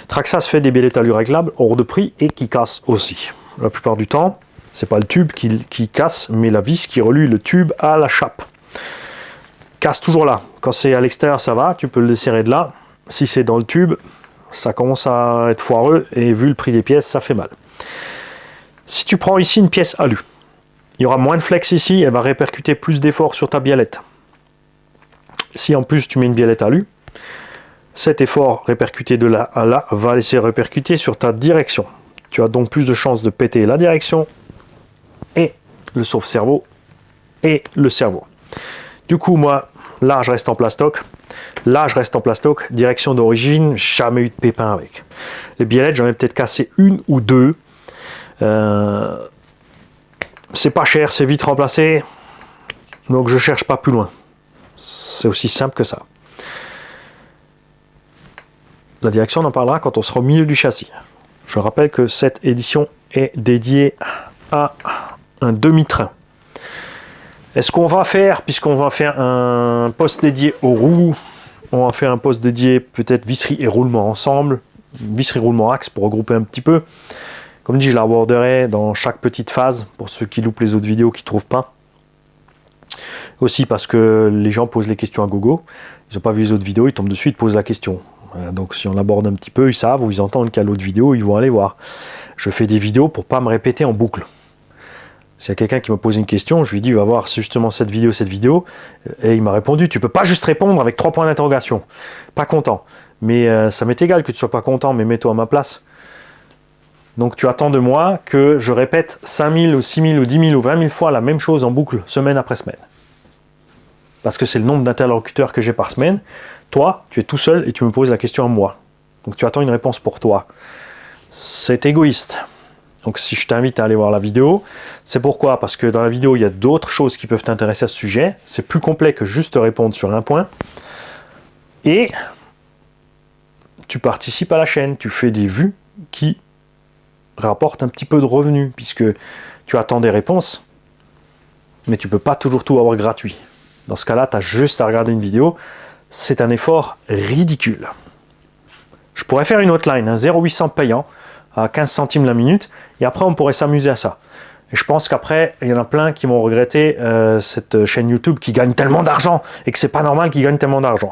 Traxxas fait des biellettes alu réglables hors de prix et qui cassent aussi. La plupart du temps, c'est pas le tube qui casse, mais la vis qui relie le tube à la chape. Casse toujours là. Quand c'est à l'extérieur, ça va, tu peux le desserrer de là. Si c'est dans le tube, ça commence à être foireux et vu le prix des pièces, ça fait mal. Si tu prends ici une pièce alu, il y aura moins de flex ici, elle va répercuter plus d'efforts sur ta biellette. Si en plus tu mets une biellette alu, cet effort répercuté de là à là va laisser répercuter sur ta direction. Tu as donc plus de chances de péter la direction et le sauve-cerveau et le cerveau. Du coup, moi, là, je reste en plastoc. Là, je reste en plastoc. Direction d'origine, jamais eu de pépin avec. Les biellettes, j'en ai peut-être cassé une ou deux. C'est pas cher, c'est vite remplacé. Donc, je cherche pas plus loin. C'est aussi simple que ça. La direction, on en parlera quand on sera au milieu du châssis. Je rappelle que cette édition est dédiée à un demi-train. Est-ce qu'on va faire, puisqu'on va faire un poste dédié aux roues, on va faire un poste dédié peut-être visserie et roulement ensemble, visserie roulement axe pour regrouper un petit peu. Comme dit, je l'aborderai dans chaque petite phase pour ceux qui loupent les autres vidéos qui ne trouvent pas. Aussi parce que les gens posent les questions à gogo, ils n'ont pas vu les autres vidéos, ils tombent dessus, ils te posent la question. Donc si on aborde un petit peu, ils savent ou ils entendent qu'il y a l'autre vidéo, ils vont aller voir. Je fais des vidéos pour ne pas me répéter en boucle. S'il y a quelqu'un qui me pose une question, je lui dis, va voir justement cette vidéo, et il m'a répondu, tu peux pas juste répondre avec 3 points d'interrogation. Pas content. Mais ça m'est égal que tu sois pas content, mais mets-toi à ma place. Donc tu attends de moi que je répète 5000 ou 6000 ou 10 000 ou 20 000 fois la même chose en boucle, semaine après semaine. Parce que c'est le nombre d'interlocuteurs que j'ai par semaine. Toi, tu es tout seul et tu me poses la question à moi. Donc tu attends une réponse pour toi. C'est égoïste. Donc si je t'invite à aller voir la vidéo, c'est pourquoi? Parce que dans la vidéo, il y a d'autres choses qui peuvent t'intéresser à ce sujet. C'est plus complet que juste te répondre sur un point. Et tu participes à la chaîne. Tu fais des vues qui rapportent un petit peu de revenus, puisque tu attends des réponses, mais tu peux pas toujours tout avoir gratuit. Dans ce cas-là, tu as juste à regarder une vidéo. C'est un effort ridicule. Je pourrais faire une hotline, un 0800 payant, à 15 centimes la minute, et après on pourrait s'amuser à ça. Et je pense qu'après, il y en a plein qui vont regretter cette chaîne YouTube qui gagne tellement d'argent, et que c'est pas normal qu'ils gagnent tellement d'argent.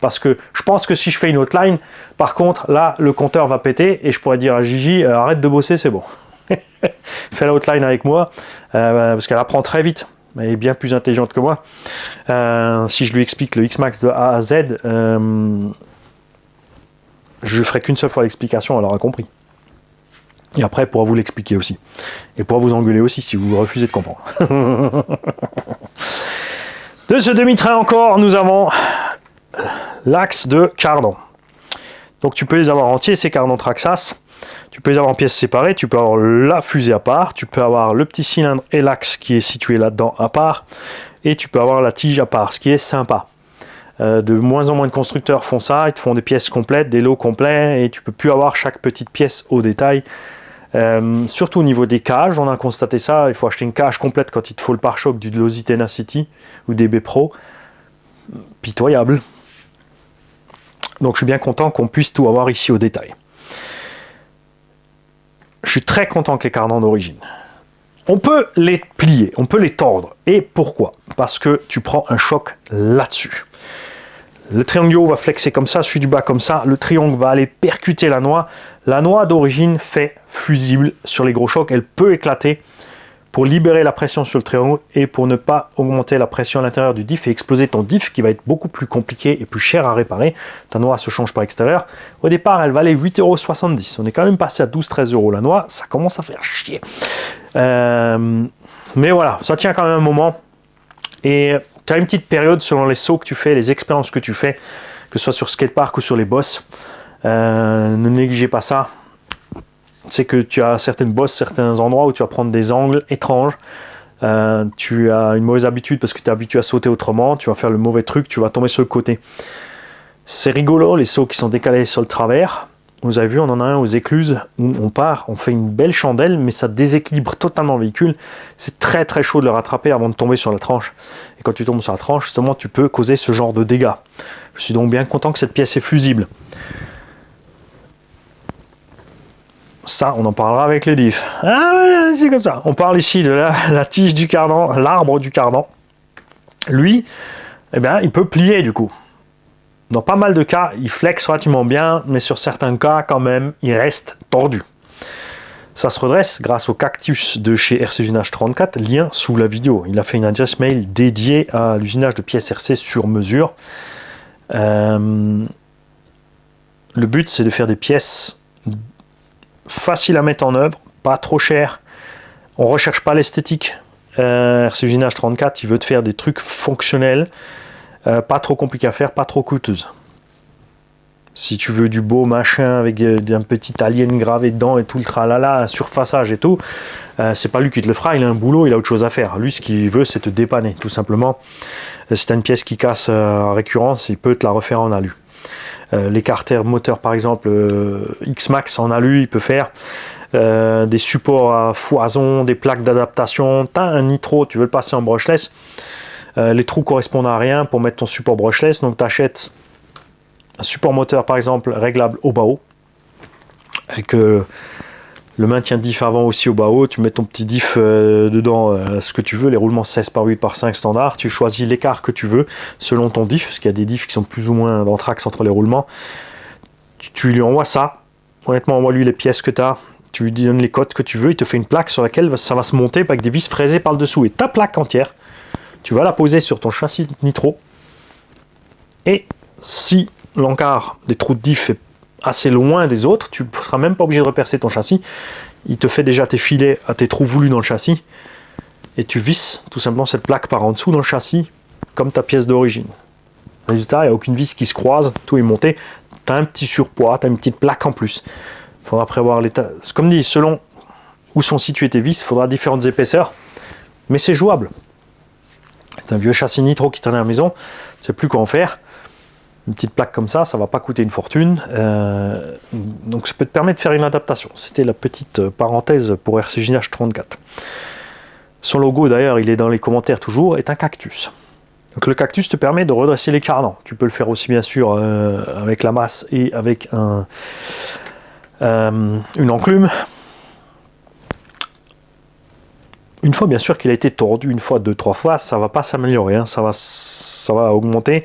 Parce que je pense que si je fais une hotline, par contre, là, le compteur va péter, et je pourrais dire à Gigi, arrête de bosser, c'est bon. Fais la hotline avec moi, parce qu'elle apprend très vite. Elle est bien plus intelligente que moi. Si je lui explique le X-Max de A à Z, je ne ferai qu'une seule fois l'explication, elle aura compris. Et après, elle pourra vous l'expliquer aussi. Et pourra vous engueuler aussi si vous refusez de comprendre. De ce demi-train encore, nous avons l'axe de cardan. Donc tu peux les avoir entiers, ces cardans Traxxas. Tu peux les avoir en pièces séparées, tu peux avoir la fusée à part, tu peux avoir le petit cylindre et l'axe qui est situé là-dedans à part, et tu peux avoir la tige à part, ce qui est sympa. De moins en moins de constructeurs font ça, ils te font des pièces complètes, des lots complets, et tu peux plus avoir chaque petite pièce au détail. Surtout au niveau des cages, on a constaté ça, il faut acheter une cage complète quand il te faut le pare-choc du Losi Tenacity ou des B-Pro. Pitoyable. Donc je suis bien content qu'on puisse tout avoir ici au détail. Je suis très content que les cardans d'origine. On peut les plier, on peut les tordre. Et pourquoi? Parce que tu prends un choc là-dessus. Le triangle du haut va flexer comme ça, celui du bas comme ça. Le triangle va aller percuter la noix. La noix d'origine fait fusible sur les gros chocs. Elle peut éclater pour libérer la pression sur le triangle et pour ne pas augmenter la pression à l'intérieur du diff et exploser ton diff qui va être beaucoup plus compliqué et plus cher à réparer. Ta noix se change par extérieur. Au départ, elle valait 8,70 €. On est quand même passé à 12-13 € la noix. Ça commence à faire chier. Mais voilà, ça tient quand même un moment. Et tu as une petite période selon les sauts que tu fais, les expériences que tu fais, que ce soit sur skatepark ou sur les bosses. Ne négligez pas ça. C'est que tu as certaines bosses, certains endroits où tu vas prendre des angles étranges. Tu as une mauvaise habitude parce que tu es habitué à sauter autrement. Tu vas faire le mauvais truc, tu vas tomber sur le côté. C'est rigolo, les sauts qui sont décalés sur le travers. Vous avez vu, on en a un aux écluses où on part, on fait une belle chandelle, mais ça déséquilibre totalement le véhicule. C'est très très chaud de le rattraper avant de tomber sur la tranche. Et quand tu tombes sur la tranche, justement, tu peux causer ce genre de dégâts. Je suis donc bien content que cette pièce est fusible. Ça, on en parlera avec les diffs. Ah ouais, c'est comme ça. On parle ici de la tige du cardan, l'arbre du cardan. Lui, eh bien, il peut plier du coup. Dans pas mal de cas, il flexe relativement bien, mais sur certains cas, quand même, il reste tordu. Ça se redresse grâce au cactus de chez RC Usinage 34, lien sous la vidéo. Il a fait une adresse mail dédiée à l'usinage de pièces RC sur mesure. Le but, c'est de faire des pièces faciles à mettre en œuvre, pas trop chères. On ne recherche pas l'esthétique. RC Usinage 34, il veut te faire des trucs fonctionnels, pas trop compliqués à faire, pas trop coûteuses. Si tu veux du beau machin avec un petit alien gravé dedans et tout le tralala, un surfaçage et tout, c'est pas lui qui te le fera, il a un boulot, il a autre chose à faire. Lui, ce qu'il veut, c'est te dépanner, tout simplement. Si tu as une pièce qui casse en récurrence, il peut te la refaire en alu. l'écarter moteur par exemple X-Max en alu, il peut faire. Des supports à foison, des plaques d'adaptation. Tu as un nitro, tu veux le passer en brushless. Les trous correspondent à rien pour mettre ton support brushless, donc tu achètes un support moteur par exemple réglable au bas haut, avec le maintien de diff avant aussi au bas haut. Tu mets ton petit diff dedans, ce que tu veux, les roulements 16 par 8 par 5 standard. Tu choisis l'écart que tu veux selon ton diff, parce qu'il y a des diffs qui sont plus ou moins d'anthrax entre les roulements. Tu lui envoies ça. Honnêtement, envoie-lui les pièces que tu as. Tu lui donnes les codes que tu veux, il te fait une plaque sur laquelle ça va se monter avec des vis fraisées par le dessous. Et ta plaque entière, tu vas la poser sur ton châssis nitro. Et si l'encart des trous de diff est assez loin des autres, tu ne seras même pas obligé de repercer ton châssis. Il te fait déjà tes filets à tes trous voulus dans le châssis. Et tu visses tout simplement cette plaque par en dessous dans le châssis, comme ta pièce d'origine. Résultat, il n'y a aucune vis qui se croise, tout est monté. Tu as un petit surpoids, tu as une petite plaque en plus. Il faudra prévoir l'état. Comme dit, selon où sont situées tes vis, il faudra différentes épaisseurs, mais c'est jouable. C'est un vieux châssis nitro qui traîne à la maison, tu ne sais plus quoi en faire. Une petite plaque comme ça, ça ne va pas coûter une fortune. Donc ça peut te permettre de faire une adaptation. C'était la petite parenthèse pour RCJH 34. Son logo d'ailleurs, il est dans les commentaires toujours, est un cactus. Donc le cactus te permet de redresser les cardans. Tu peux le faire aussi bien sûr avec la masse et avec une enclume. Une fois bien sûr qu'il a été tordu, une fois, deux, trois fois, ça va pas s'améliorer, hein. Ça va augmenter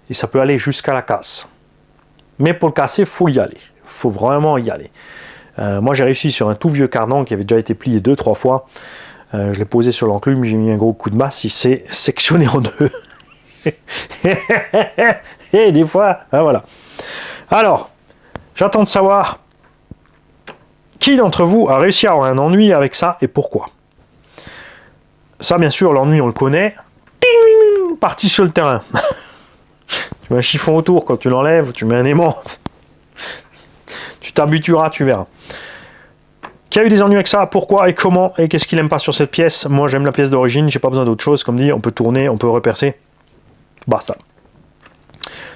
et ça peut aller jusqu'à la casse. Mais pour le casser, il faut y aller. Il faut vraiment y aller. Moi j'ai réussi sur un tout vieux cardan qui avait déjà été plié deux, trois fois. Je l'ai posé sur l'enclume, j'ai mis un gros coup de masse, il s'est sectionné en deux. Et des fois, ben voilà. Alors, j'attends de savoir qui d'entre vous a réussi à avoir un ennui avec ça et pourquoi. Ça, bien sûr, l'ennui, on le connaît. Parti sur le terrain. Tu mets un chiffon autour, quand tu l'enlèves, tu mets un aimant. Tu t'habitueras, tu verras. Qui a eu des ennuis avec ça, pourquoi et comment, et qu'est-ce qu'il n'aime pas sur cette pièce? Moi, j'aime la pièce d'origine, j'ai pas besoin d'autre chose. Comme dit, on peut tourner, on peut repercer. Basta.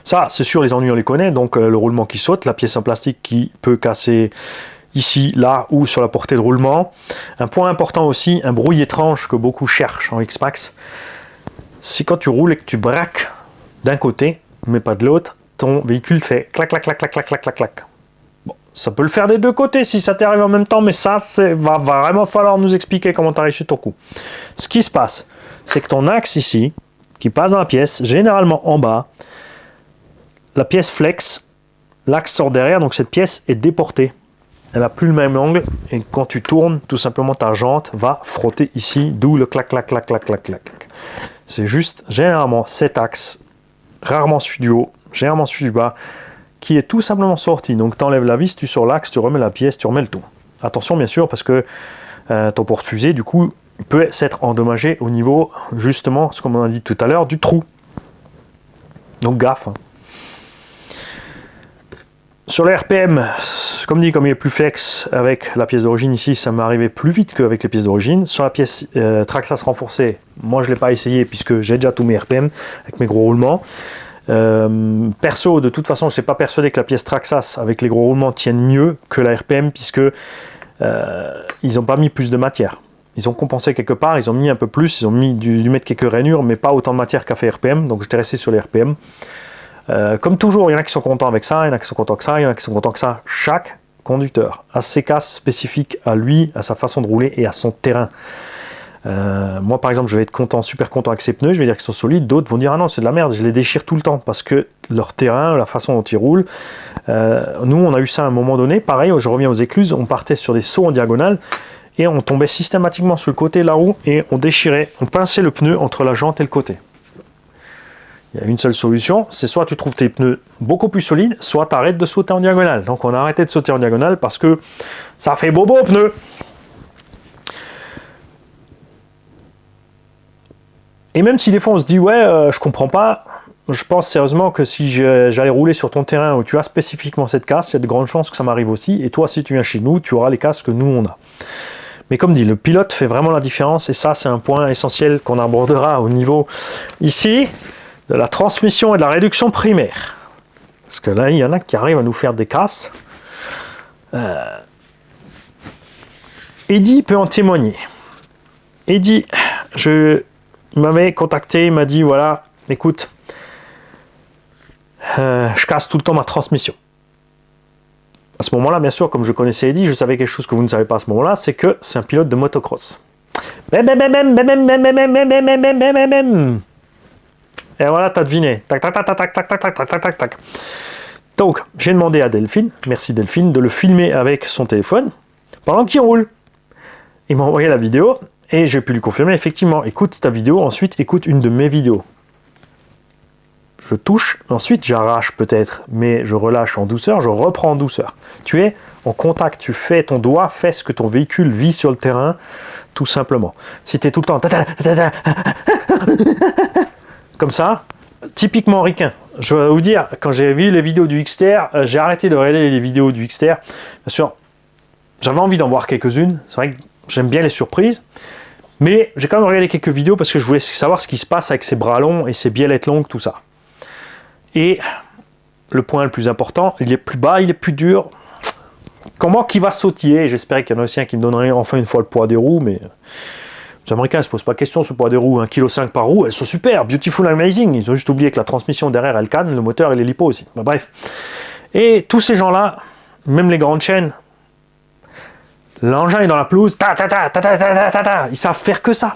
Ça, c'est sûr, les ennuis, on les connaît. Donc, le roulement qui saute, la pièce en plastique qui peut casser ici, là ou sur la portée de roulement. Un point important aussi, un bruit étrange que beaucoup cherchent en X-Max, c'est quand tu roules et que tu braques d'un côté, mais pas de l'autre, ton véhicule fait clac, clac, clac, clac, clac, clac, clac, clac. Bon, ça peut le faire des deux côtés si ça t'arrive en même temps, mais ça, va vraiment falloir nous expliquer comment tu as réussi ton coup. Ce qui se passe, c'est que ton axe ici, qui passe dans la pièce, généralement en bas, la pièce flex, l'axe sort derrière, donc cette pièce est déportée. Elle n'a plus le même angle, et quand tu tournes, tout simplement ta jante va frotter ici, d'où le clac, clac, clac, clac, clac, clac. C'est juste, généralement, cet axe, rarement celui du haut, généralement celui du bas, qui est tout simplement sorti. Donc tu enlèves la vis, tu sors l'axe, tu remets la pièce, tu remets le tout. Attention bien sûr, parce que ton porte-fusée, du coup, peut s'être endommagé au niveau, justement, comme on a dit tout à l'heure, du trou. Donc gaffe. Sur les RPM, comme dit, comme il est plus flex avec la pièce d'origine ici, ça m'est arrivé plus vite qu'avec les pièces d'origine. Sur la pièce Traxxas renforcée, moi je ne l'ai pas essayé puisque j'ai déjà tous mes RPM avec mes gros roulements. Perso, de toute façon, je n'étais pas persuadé que la pièce Traxxas avec les gros roulements tienne mieux que la RPM puisque ils n'ont pas mis plus de matière. Ils ont compensé quelque part, ils ont mis un peu plus, ils ont mis dû mettre quelques rainures, mais pas autant de matière qu'a fait RPM, donc j'étais resté sur les RPM. Comme toujours, il y en a qui sont contents avec ça, il y en a qui sont contents que ça, il y en a qui sont contents que ça. Chaque conducteur a ses casses spécifiques à lui, à sa façon de rouler et à son terrain. Moi, par exemple, je vais être super content avec ces pneus, je vais dire qu'ils sont solides. D'autres vont dire ah non, c'est de la merde, je les déchire tout le temps parce que leur terrain, la façon dont ils roulent. Nous, on a eu ça à un moment donné. Pareil, je reviens aux écluses, on partait sur des sauts en diagonale et on tombait systématiquement sur le côté de la roue et on déchirait, on pinçait le pneu entre la jante et le côté. Il y a une seule solution, c'est soit tu trouves tes pneus beaucoup plus solides, soit tu arrêtes de sauter en diagonale. Donc on a arrêté de sauter en diagonale parce que ça fait bobo aux pneus. Et même si des fois on se dit ouais, je comprends pas, je pense sérieusement que si j'allais rouler sur ton terrain où tu as spécifiquement cette casse, il y a de grandes chances que ça m'arrive aussi. Et toi, si tu viens chez nous, tu auras les casses que nous on a. Mais comme dit, le pilote fait vraiment la différence et ça c'est un point essentiel qu'on abordera au niveau ici de la transmission et de la réduction primaire. Parce que là, il y en a qui arrivent à nous faire des casses. Eddy peut en témoigner. Eddy, il m'avait contacté, il m'a dit, voilà, écoute, je casse tout le temps ma transmission. À ce moment-là, bien sûr, comme je connaissais Eddy, je savais quelque chose que vous ne savez pas à ce moment-là, c'est que c'est un pilote de motocross. Et voilà, t'as deviné. Tac, tac, tac, tac, tac, tac, tac, tac, tac, tac, tac. Donc, j'ai demandé à Delphine, merci Delphine, de le filmer avec son téléphone pendant qu'il roule. Il m'a envoyé la vidéo et j'ai pu lui confirmer, effectivement, écoute ta vidéo, ensuite écoute une de mes vidéos. Je touche, ensuite j'arrache peut-être, mais je relâche en douceur, je reprends en douceur. Tu es en contact, tu fais, ton doigt fait ce que ton véhicule vit sur le terrain, tout simplement. Si tu es tout le temps comme ça, typiquement ricain. Je vais vous dire, quand j'ai vu les vidéos du XTR, j'ai arrêté de regarder les vidéos du XTR. Bien sûr, j'avais envie d'en voir quelques-unes, c'est vrai que j'aime bien les surprises. Mais j'ai quand même regardé quelques vidéos parce que je voulais savoir ce qui se passe avec ses bras longs et ses biellettes longues, tout ça. Et le point le plus important, il est plus bas, il est plus dur. Comment qu'il va sautiller? J'espérais qu'il y en a aussi un qui me donnerait enfin une fois le poids des roues, mais les Américains ne se posent pas de question sur le poids des roues. 1,5 kg par roue, elles sont super, beautiful, amazing. Ils ont juste oublié que la transmission derrière, elle canne, le moteur, il est lipo aussi. Ben, bref. Et tous ces gens-là, même les grandes chaînes, l'engin est dans la pelouse, ils savent faire que ça,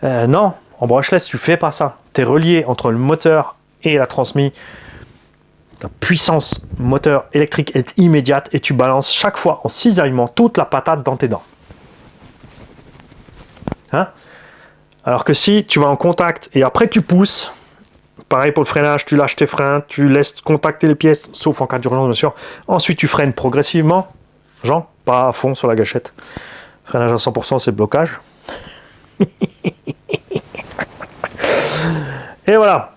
non, en brushless, tu fais pas ça. Tu es relié entre le moteur et la transmission. La puissance moteur électrique est immédiate et tu balances chaque fois en cisaillement toute la patate dans tes dents. Hein? Alors que si tu vas en contact et après tu pousses, pareil pour le freinage, tu lâches tes freins, tu laisses contacter les pièces, sauf en cas d'urgence bien sûr. Ensuite tu freines progressivement. Jean, pas à fond sur la gâchette. Freinage à 100%, c'est blocage. Et voilà.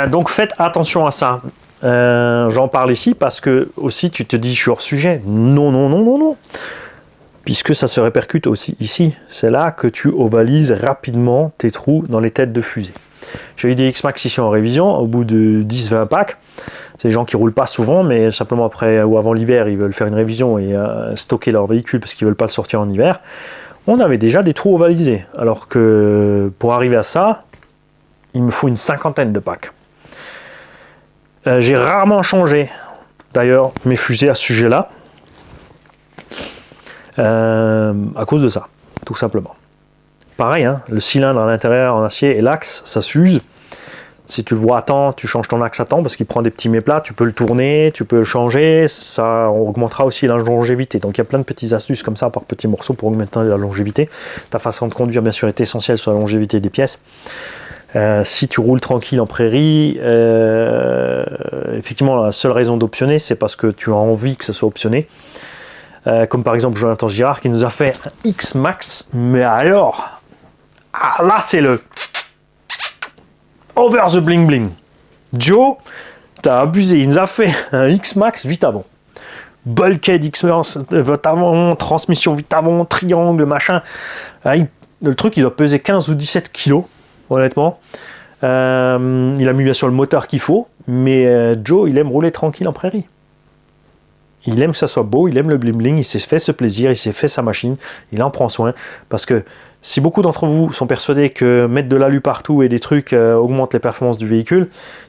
Donc faites attention à ça. J'en parle ici parce que aussi tu te dis je suis hors sujet. Non, non, non, non, non. Puisque ça se répercute aussi ici. C'est là que tu ovalises rapidement tes trous dans les têtes de fusée. J'ai eu des X-Max ici en révision, au bout de 10-20 packs. C'est des gens qui roulent pas souvent, mais simplement après ou avant l'hiver, ils veulent faire une révision et stocker leur véhicule parce qu'ils veulent pas le sortir en hiver. On avait déjà des trous ovalisés. Alors que pour arriver à ça, il me faut une 50aine de packs. J'ai rarement changé, d'ailleurs, mes fusées à ce sujet-là. À cause de ça, tout simplement. Pareil, hein, le cylindre à l'intérieur en acier et l'axe, ça s'use. Si tu le vois à temps, tu changes ton axe à temps parce qu'il prend des petits méplats, tu peux le tourner, tu peux le changer, ça augmentera aussi la longévité. Donc il y a plein de petites astuces comme ça par petits morceaux pour augmenter la longévité. Ta façon de conduire, bien sûr, est essentielle sur la longévité des pièces. Si tu roules tranquille en prairie, effectivement, la seule raison d'optionner, c'est parce que tu as envie que ce soit optionné. Comme par exemple Jonathan Girard qui nous a fait un X-Max, mais alors, là c'est le over the bling bling. Joe, t'as abusé, il nous a fait un X-Max vite avant. Bulkhead X-Max, vite avant, transmission vite avant, triangle, machin. Le truc il doit peser 15 ou 17 kilos, honnêtement. Il a mis bien sûr le moteur qu'il faut, mais Joe il aime rouler tranquille en prairie. Il aime que ça soit beau, il aime le bling-bling, il s'est fait ce plaisir, il s'est fait sa machine, il en prend soin. Parce que si beaucoup d'entre vous sont persuadés que mettre de l'alu partout et des trucs augmente les performances du véhicule,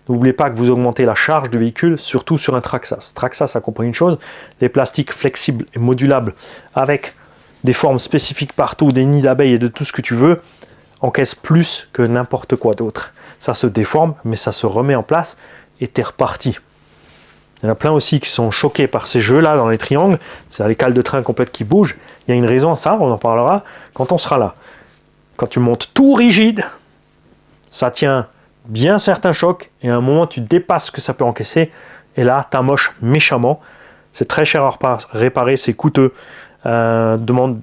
n'oubliez pas que vous augmentez la charge du véhicule, surtout sur un Traxxas. Traxxas, ça comprend une chose, les plastiques flexibles et modulables avec des formes spécifiques partout, des nids d'abeilles et de tout ce que tu veux, encaissent plus que n'importe quoi d'autre. Ça se déforme, mais ça se remet en place et t'es reparti. Il y en a plein aussi qui sont choqués par ces jeux-là dans les triangles. C'est les cales de train complètes qui bougent. Il y a une raison à ça, on en parlera quand on sera là. Quand tu montes tout rigide, ça tient bien certains chocs et à un moment tu dépasses ce que ça peut encaisser et là t'amoches méchamment. C'est très cher à réparer, c'est coûteux. Demande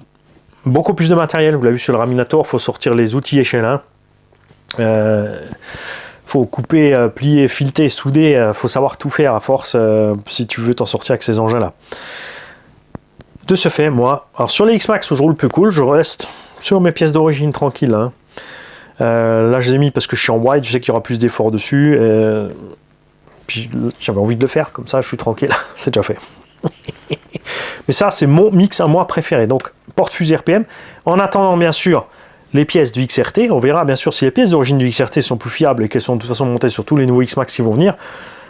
beaucoup plus de matériel. Vous l'avez vu sur le Raminator, il faut sortir les outils échelle 1. Faut couper, plier, fileter, souder, faut savoir tout faire à force si tu veux t'en sortir avec ces engins là. De ce fait, moi, alors sur les X-Max où je roule plus cool, je reste sur mes pièces d'origine tranquille. Hein. Là je les ai mis parce que je suis en white, je sais qu'il y aura plus d'efforts dessus. Puis j'avais envie de le faire, comme ça je suis tranquille, c'est déjà fait. Mais ça, c'est mon mix à moi préféré. Donc, porte-fusée RPM. En attendant, bien sûr, les pièces du XRT. On verra, bien sûr, si les pièces d'origine du XRT sont plus fiables et qu'elles sont de toute façon montées sur tous les nouveaux X-Max qui vont venir.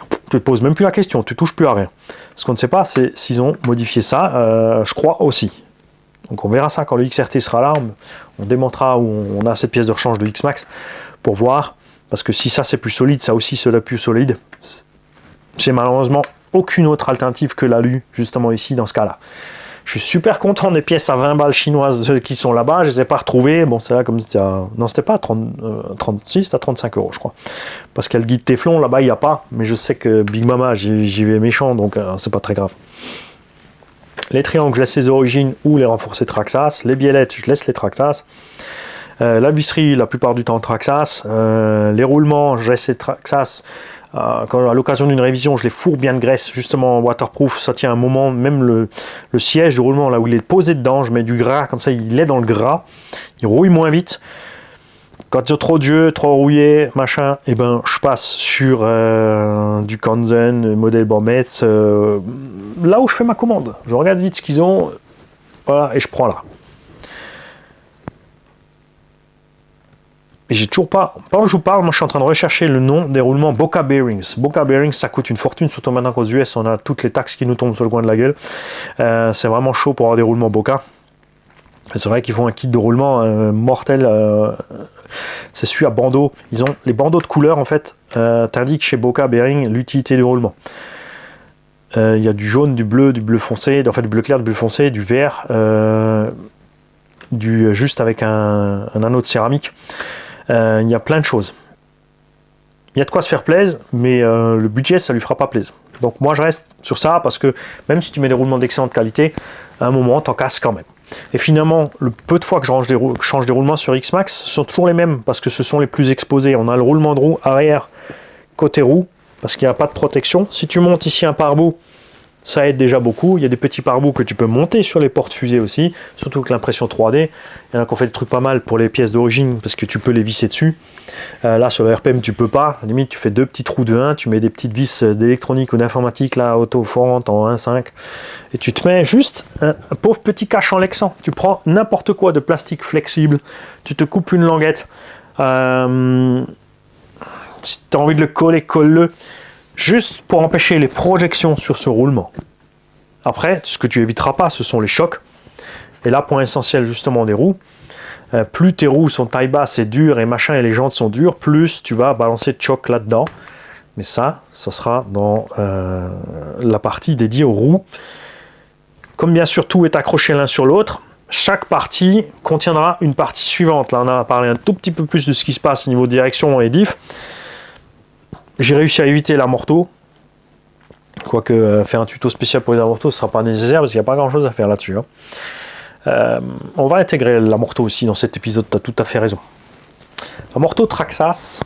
Tu ne te poses même plus la question, tu ne touches plus à rien. Ce qu'on ne sait pas, c'est s'ils ont modifié ça. Je crois aussi. Donc, on verra ça quand le XRT sera là. On démontera où on a cette pièce de rechange de X-Max pour voir. Parce que si ça, c'est plus solide, ça aussi, c'est plus solide. J'ai malheureusement aucune autre alternative que l'alu, justement ici, dans ce cas-là. Je suis super content des pièces à 20 balles chinoises qui sont là-bas. Je ne les ai pas retrouvées. Bon, c'est là comme c'était à... Non, c'était pas à 36, c'était à 35 €, je crois. Parce qu'il y a le guide Teflon, là-bas, il n'y a pas. Mais je sais que Big Mama, j'y vais méchant, donc c'est pas très grave. Les triangles, je laisse les origines ou les renforcés Traxxas. Les biellettes, je laisse les Traxxas. La visserie, la plupart du temps, Traxxas. Les roulements, je laisse les Traxxas. Quand à l'occasion d'une révision, je les fourre bien de graisse, justement waterproof, ça tient un moment, même le siège de roulement, là où il est posé dedans, je mets du gras, comme ça il est dans le gras, il rouille moins vite. Quand il y a trop d'yeux, trop rouillé, machin, et ben je passe sur du Kanzen, modèle Bormetz, là où je fais ma commande. Je regarde vite ce qu'ils ont, voilà, et je prends là. Et j'ai toujours pas, pendant que je vous parle, moi je suis en train de rechercher le nom des roulements Boca Bearings. Boca Bearings, ça coûte une fortune, surtout maintenant qu'aux US on a toutes les taxes qui nous tombent sur le coin de la gueule. C'est vraiment chaud pour avoir des roulements Boca. C'est vrai qu'ils font un kit de roulement mortel. C'est celui à bandeau. Ils ont les bandeaux de couleur en fait. T'indiques chez Boca Bearing l'utilité du roulement. Il y a du jaune, du bleu foncé, en fait du bleu clair, du bleu foncé, du vert, juste avec un anneau de céramique. Il y a plein de choses. Il y a de quoi se faire plaisir, mais le budget, ça lui fera pas plaisir. Donc moi, je reste sur ça parce que même si tu mets des roulements d'excellente qualité, à un moment, t'en casses quand même. Et finalement, le peu de fois que je change des roulements sur X-Max, ce sont toujours les mêmes parce que ce sont les plus exposés. On a le roulement de roue arrière côté roue parce qu'il n'y a pas de protection. Si tu montes ici un pare-boue, ça aide déjà beaucoup. Il y a des petits pare-boues que tu peux monter sur les portes fusées aussi, surtout avec l'impression 3D. Il y en a qui ont fait des trucs pas mal pour les pièces d'origine parce que tu peux les visser dessus. Là, sur le RPM, tu peux pas. À la limite, tu fais deux petits trous de 1, tu mets des petites vis d'électronique ou d'informatique, là, auto-forante en 1.5, et tu te mets juste un pauvre petit cache en lexan. Tu prends n'importe quoi de plastique flexible, tu te coupes une languette. Si tu as envie de le coller, colle-le. Juste pour empêcher les projections sur ce roulement. Après, ce que tu éviteras pas, ce sont les chocs. Et là, point essentiel justement des roues, plus tes roues sont taille basse et dures et machin, et les jantes sont dures, plus tu vas balancer de choc là-dedans. Mais ça sera dans la partie dédiée aux roues. Comme bien sûr tout est accroché l'un sur l'autre, chaque partie contiendra une partie suivante. Là, on a parlé un tout petit peu plus de ce qui se passe au niveau direction et diff. J'ai réussi à éviter l'amorto. Quoique faire un tuto spécial pour les amortos, ce ne sera pas nécessaire parce qu'il n'y a pas grand chose à faire là-dessus. On va intégrer l'amorto aussi dans cet épisode, tu as tout à fait raison. Amorto Traxxas.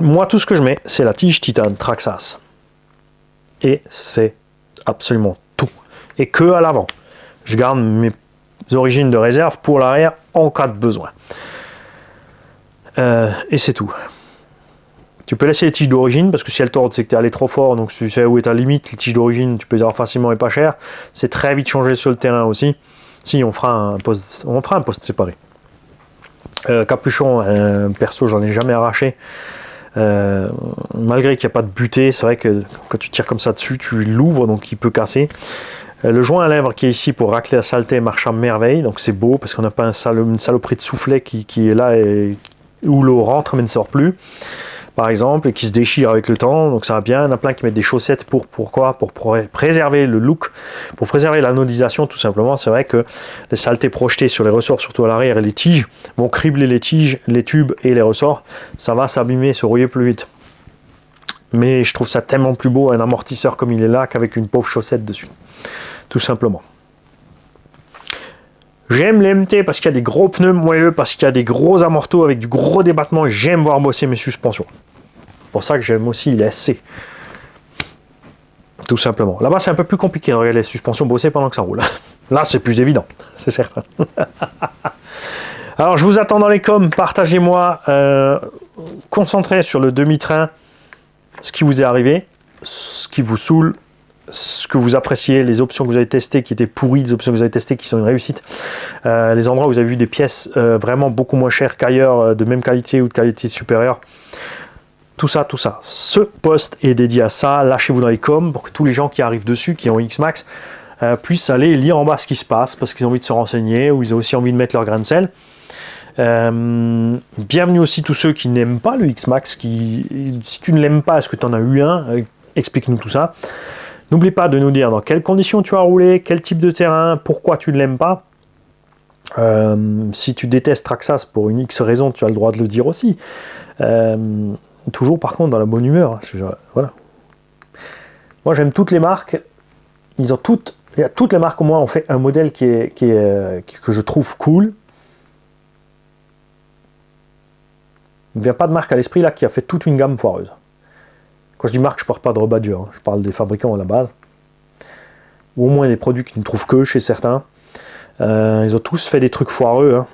Moi, tout ce que je mets, c'est la tige titane Traxxas. Et c'est absolument tout. Et que à l'avant. Je garde mes origines de réserve pour l'arrière en cas de besoin. Et c'est tout. Tu peux laisser les tiges d'origine parce que si elles tordent, c'est que tu es allé trop fort, donc tu sais où est ta limite. Les tiges d'origine, tu peux les avoir facilement et pas cher. C'est très vite changé sur le terrain aussi. Si on fera un poste séparé. Capuchon, perso, j'en ai jamais arraché. Malgré qu'il n'y a pas de butée, c'est vrai que quand tu tires comme ça dessus, tu l'ouvres, donc il peut casser. Le joint à lèvres qui est ici pour racler la saleté marche à merveille, donc c'est beau parce qu'on n'a pas une saloperie de soufflet qui est là et où l'eau rentre mais ne sort plus. Par exemple, et qui se déchire avec le temps, donc ça va bien. Il y en a plein qui mettent des chaussettes pourquoi ? Pour préserver le look, pour préserver l'anodisation tout simplement. C'est vrai que les saletés projetées sur les ressorts, surtout à l'arrière et les tiges, vont cribler les tiges, les tubes et les ressorts. Ça va s'abîmer, se rouiller plus vite. Mais je trouve ça tellement plus beau, un amortisseur comme il est là, qu'avec une pauvre chaussette dessus. Tout simplement. J'aime les MT parce qu'il y a des gros pneus moelleux, parce qu'il y a des gros amortos avec du gros débattement. J'aime voir bosser mes suspensions. C'est pour ça que j'aime aussi les SC. Tout simplement. Là-bas, c'est un peu plus compliqué de regarder les suspensions bosser pendant que ça roule. Là, c'est plus évident, c'est certain. Alors, je vous attends dans les coms. Partagez-moi. Concentrez sur le demi-train. ce qui vous est arrivé, ce qui vous saoule, ce que vous appréciez, les options que vous avez testées qui étaient pourries, les options que vous avez testées qui sont une réussite, les endroits où vous avez vu des pièces vraiment beaucoup moins chères qu'ailleurs, de même qualité ou de qualité supérieure. Tout ça. Ce post est dédié à ça. Lâchez-vous dans les coms pour que tous les gens qui arrivent dessus, qui ont Xmax, puissent aller lire en bas ce qui se passe parce qu'ils ont envie de se renseigner ou ils ont aussi envie de mettre leur grain de sel. Bienvenue aussi tous ceux qui n'aiment pas le Xmax. Si tu ne l'aimes pas, est-ce que tu en as eu un? Explique-nous tout ça. N'oublie pas de nous dire dans quelles conditions tu as roulé, quel type de terrain, pourquoi tu ne l'aimes pas. Si tu détestes Traxxas pour une X raison, tu as le droit de le dire aussi. Toujours par contre dans la bonne humeur. Voilà. Moi j'aime toutes les marques. Il y a toutes les marques au moins ont fait un modèle que je trouve cool. Il ne vient pas de marque à l'esprit là qui a fait toute une gamme foireuse. Quand je dis marque, je ne parle pas de Rebadger, hein. Je parle des fabricants à la base. Ou au moins des produits qui ne trouvent que chez certains. Ils ont tous fait des trucs foireux, hein.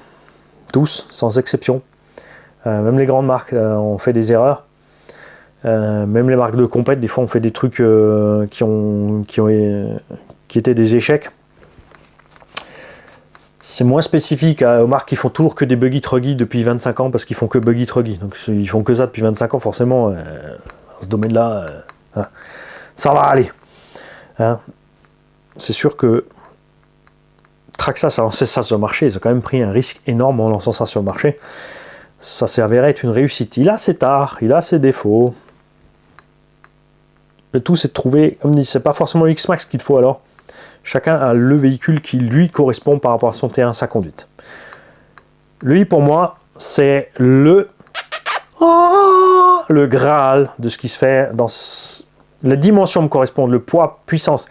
Tous, sans exception. Même les grandes marques ont fait des erreurs. Même les marques de compète, des fois, ont fait des trucs qui étaient des échecs. C'est moins spécifique aux marques qui font toujours que des buggy truggy depuis 25 ans parce qu'ils font que buggy truggy. Donc ils font que ça depuis 25 ans, forcément. Dans ce domaine-là, hein, ça va aller. Hein. C'est sûr que Traxxas a lancé ça sur le marché. Ils ont quand même pris un risque énorme en lançant ça sur le marché. Ça s'est avéré être une réussite. Il a ses tares, il a ses défauts. Le tout, c'est de trouver, comme dit, c'est pas forcément le Xmax qu'il te faut alors. Chacun a le véhicule qui lui correspond par rapport à son terrain, sa conduite. Lui, pour moi, c'est le Graal de ce qui se fait dans la dimension me correspond, le poids, puissance.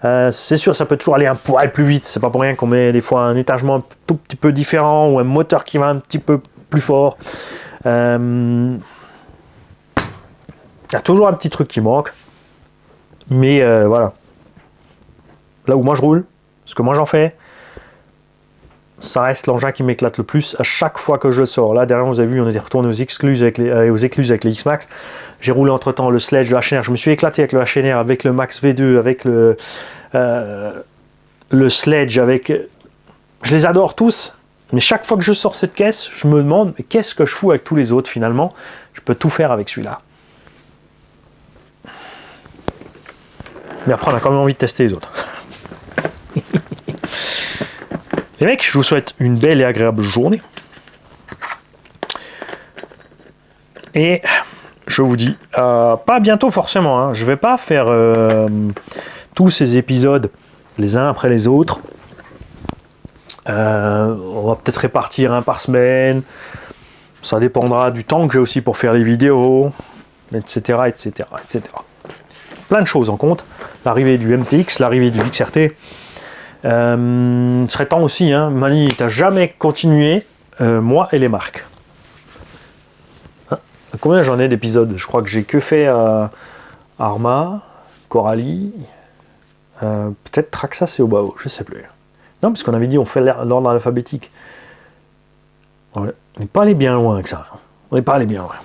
C'est sûr, ça peut toujours aller un poil plus vite. C'est pas pour rien qu'on met des fois un étagement un tout petit peu différent ou un moteur qui va un petit peu plus fort. Il y a toujours un petit truc qui manque. Mais voilà. Là où moi je roule, ce que moi j'en fais, ça reste l'engin qui m'éclate le plus à chaque fois que je le sors. Là, derrière, vous avez vu, on était retourné aux écluses avec les Xmax. J'ai roulé entre-temps le Sledge, le HNR. Je me suis éclaté avec le HNR, avec le Max V2, avec le Sledge, avec... Je les adore tous, mais chaque fois que je sors cette caisse, je me demande, mais qu'est-ce que je fous avec tous les autres, finalement? Je peux tout faire avec celui-là. Mais après, on a quand même envie de tester les autres. Les mecs, je vous souhaite une belle et agréable journée. Et je vous dis, pas bientôt forcément, hein. Je ne vais pas faire tous ces épisodes les uns après les autres. On va peut-être répartir un par semaine. Ça dépendra du temps que j'ai aussi pour faire les vidéos, etc., etc., etc. Plein de choses en compte. L'arrivée du MTX, l'arrivée du XRT. Serait temps aussi, hein, Mani, t'as jamais continué, moi et les marques. Hein, combien j'en ai d'épisodes? Je crois que j'ai que fait Arma, Coralie, peut-être Traxxas et Obao, je sais plus. Non, parce qu'on avait dit on fait l'ordre alphabétique. On n'est pas allé bien loin avec ça. On n'est pas allé bien loin.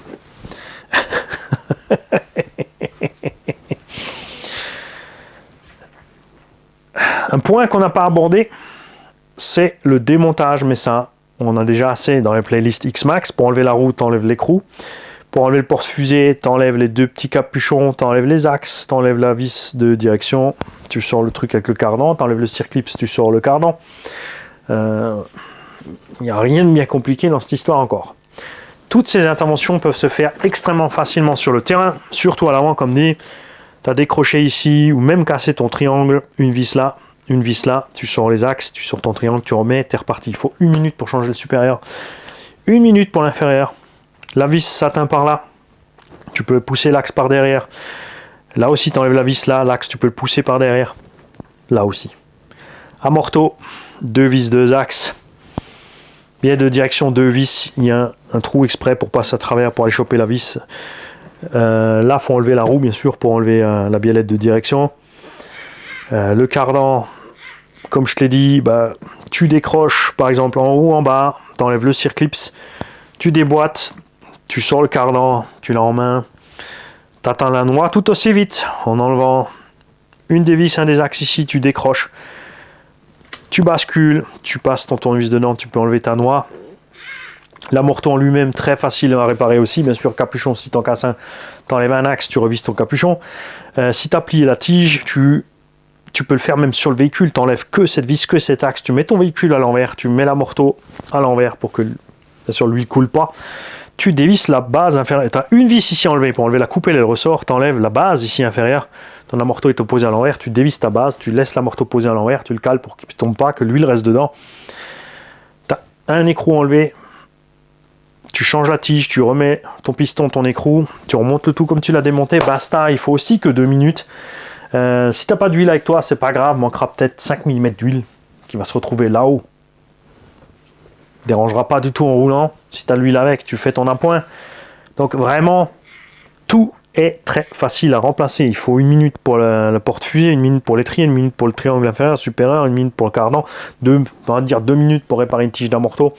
Un point qu'on n'a pas abordé, c'est le démontage, mais ça, on a déjà assez dans les playlists Xmax. Pour enlever la roue, t'enlèves l'écrou. Pour enlever le porte-fusée, t'enlèves les deux petits capuchons, t'enlèves les axes, t'enlèves la vis de direction, tu sors le truc avec le cardan, t'enlèves le circlips, tu sors le cardan. Il n'y a rien de bien compliqué dans cette histoire encore. Toutes ces interventions peuvent se faire extrêmement facilement sur le terrain, surtout à l'avant, comme dit. Tu as décroché ici, ou même cassé ton triangle, une vis là, tu sors les axes, tu sors ton triangle, tu remets, tu es reparti. Il faut 1 minute pour changer le supérieur, 1 minute pour l'inférieur. La vis s'atteint par là, tu peux pousser l'axe par derrière. Là aussi, tu enlèves la vis là, l'axe, tu peux le pousser par derrière. Là aussi. Amorto, 2 vis, 2 axes. Biais de direction, 2 vis, il y a un trou exprès pour passer à travers, pour aller choper la vis. Là, il faut enlever la roue, bien sûr, pour enlever la biellette de direction. Le cardan, comme je te l'ai dit, tu décroches, par exemple, en haut, en bas, tu enlèves le circlips, tu déboîtes, tu sors le cardan, tu l'as en main, Tu atteins la noix tout aussi vite en enlevant une des vis, un des axes ici, tu décroches. Tu bascules, tu passes ton tournevis dedans, tu peux enlever ta noix. L'amorto en lui-même, très facile à réparer aussi. Bien sûr, capuchon, si t'en casses un, t'enlèves un axe, tu revises ton capuchon. Si tu as plié la tige, tu peux le faire même sur le véhicule. Tu n'enlèves que cette vis, que cet axe. Tu mets ton véhicule à l'envers, tu mets l'amorto à l'envers pour que, bien sûr, l'huile ne coule pas. Tu dévisses la base inférieure. Tu as une vis ici enlevée pour enlever la coupelle et le ressort. Tu enlèves la base ici inférieure. Ton amorto est posé à l'envers. Tu dévisses ta base. Tu laisses l'amorto posé à l'envers. Tu le cales pour qu'il ne tombe pas, que l'huile reste dedans. Tu as un écrou enlevé. Tu changes la tige. Tu remets ton piston, ton écrou. Tu remontes le tout comme tu l'as démonté. Basta. Il faut aussi que 2 minutes. Si tu n'as pas d'huile avec toi, c'est pas grave. Manquera peut-être 5 mm d'huile qui va se retrouver là-haut. Dérangera pas du tout en roulant. Si tu as l'huile avec, tu fais ton appoint. Donc vraiment, tout est très facile à remplacer. Il faut 1 minute pour la porte-fusée, 1 minute pour l'étrier, 1 minute pour le triangle inférieur, supérieur, 1 minute pour le cardan, on va dire 2 minutes pour réparer une tige d'amorto,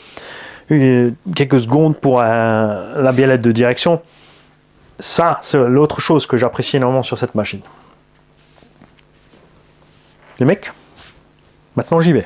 quelques secondes pour la biellette de direction. Ça, c'est l'autre chose que j'apprécie énormément sur cette machine. Les mecs, maintenant j'y vais.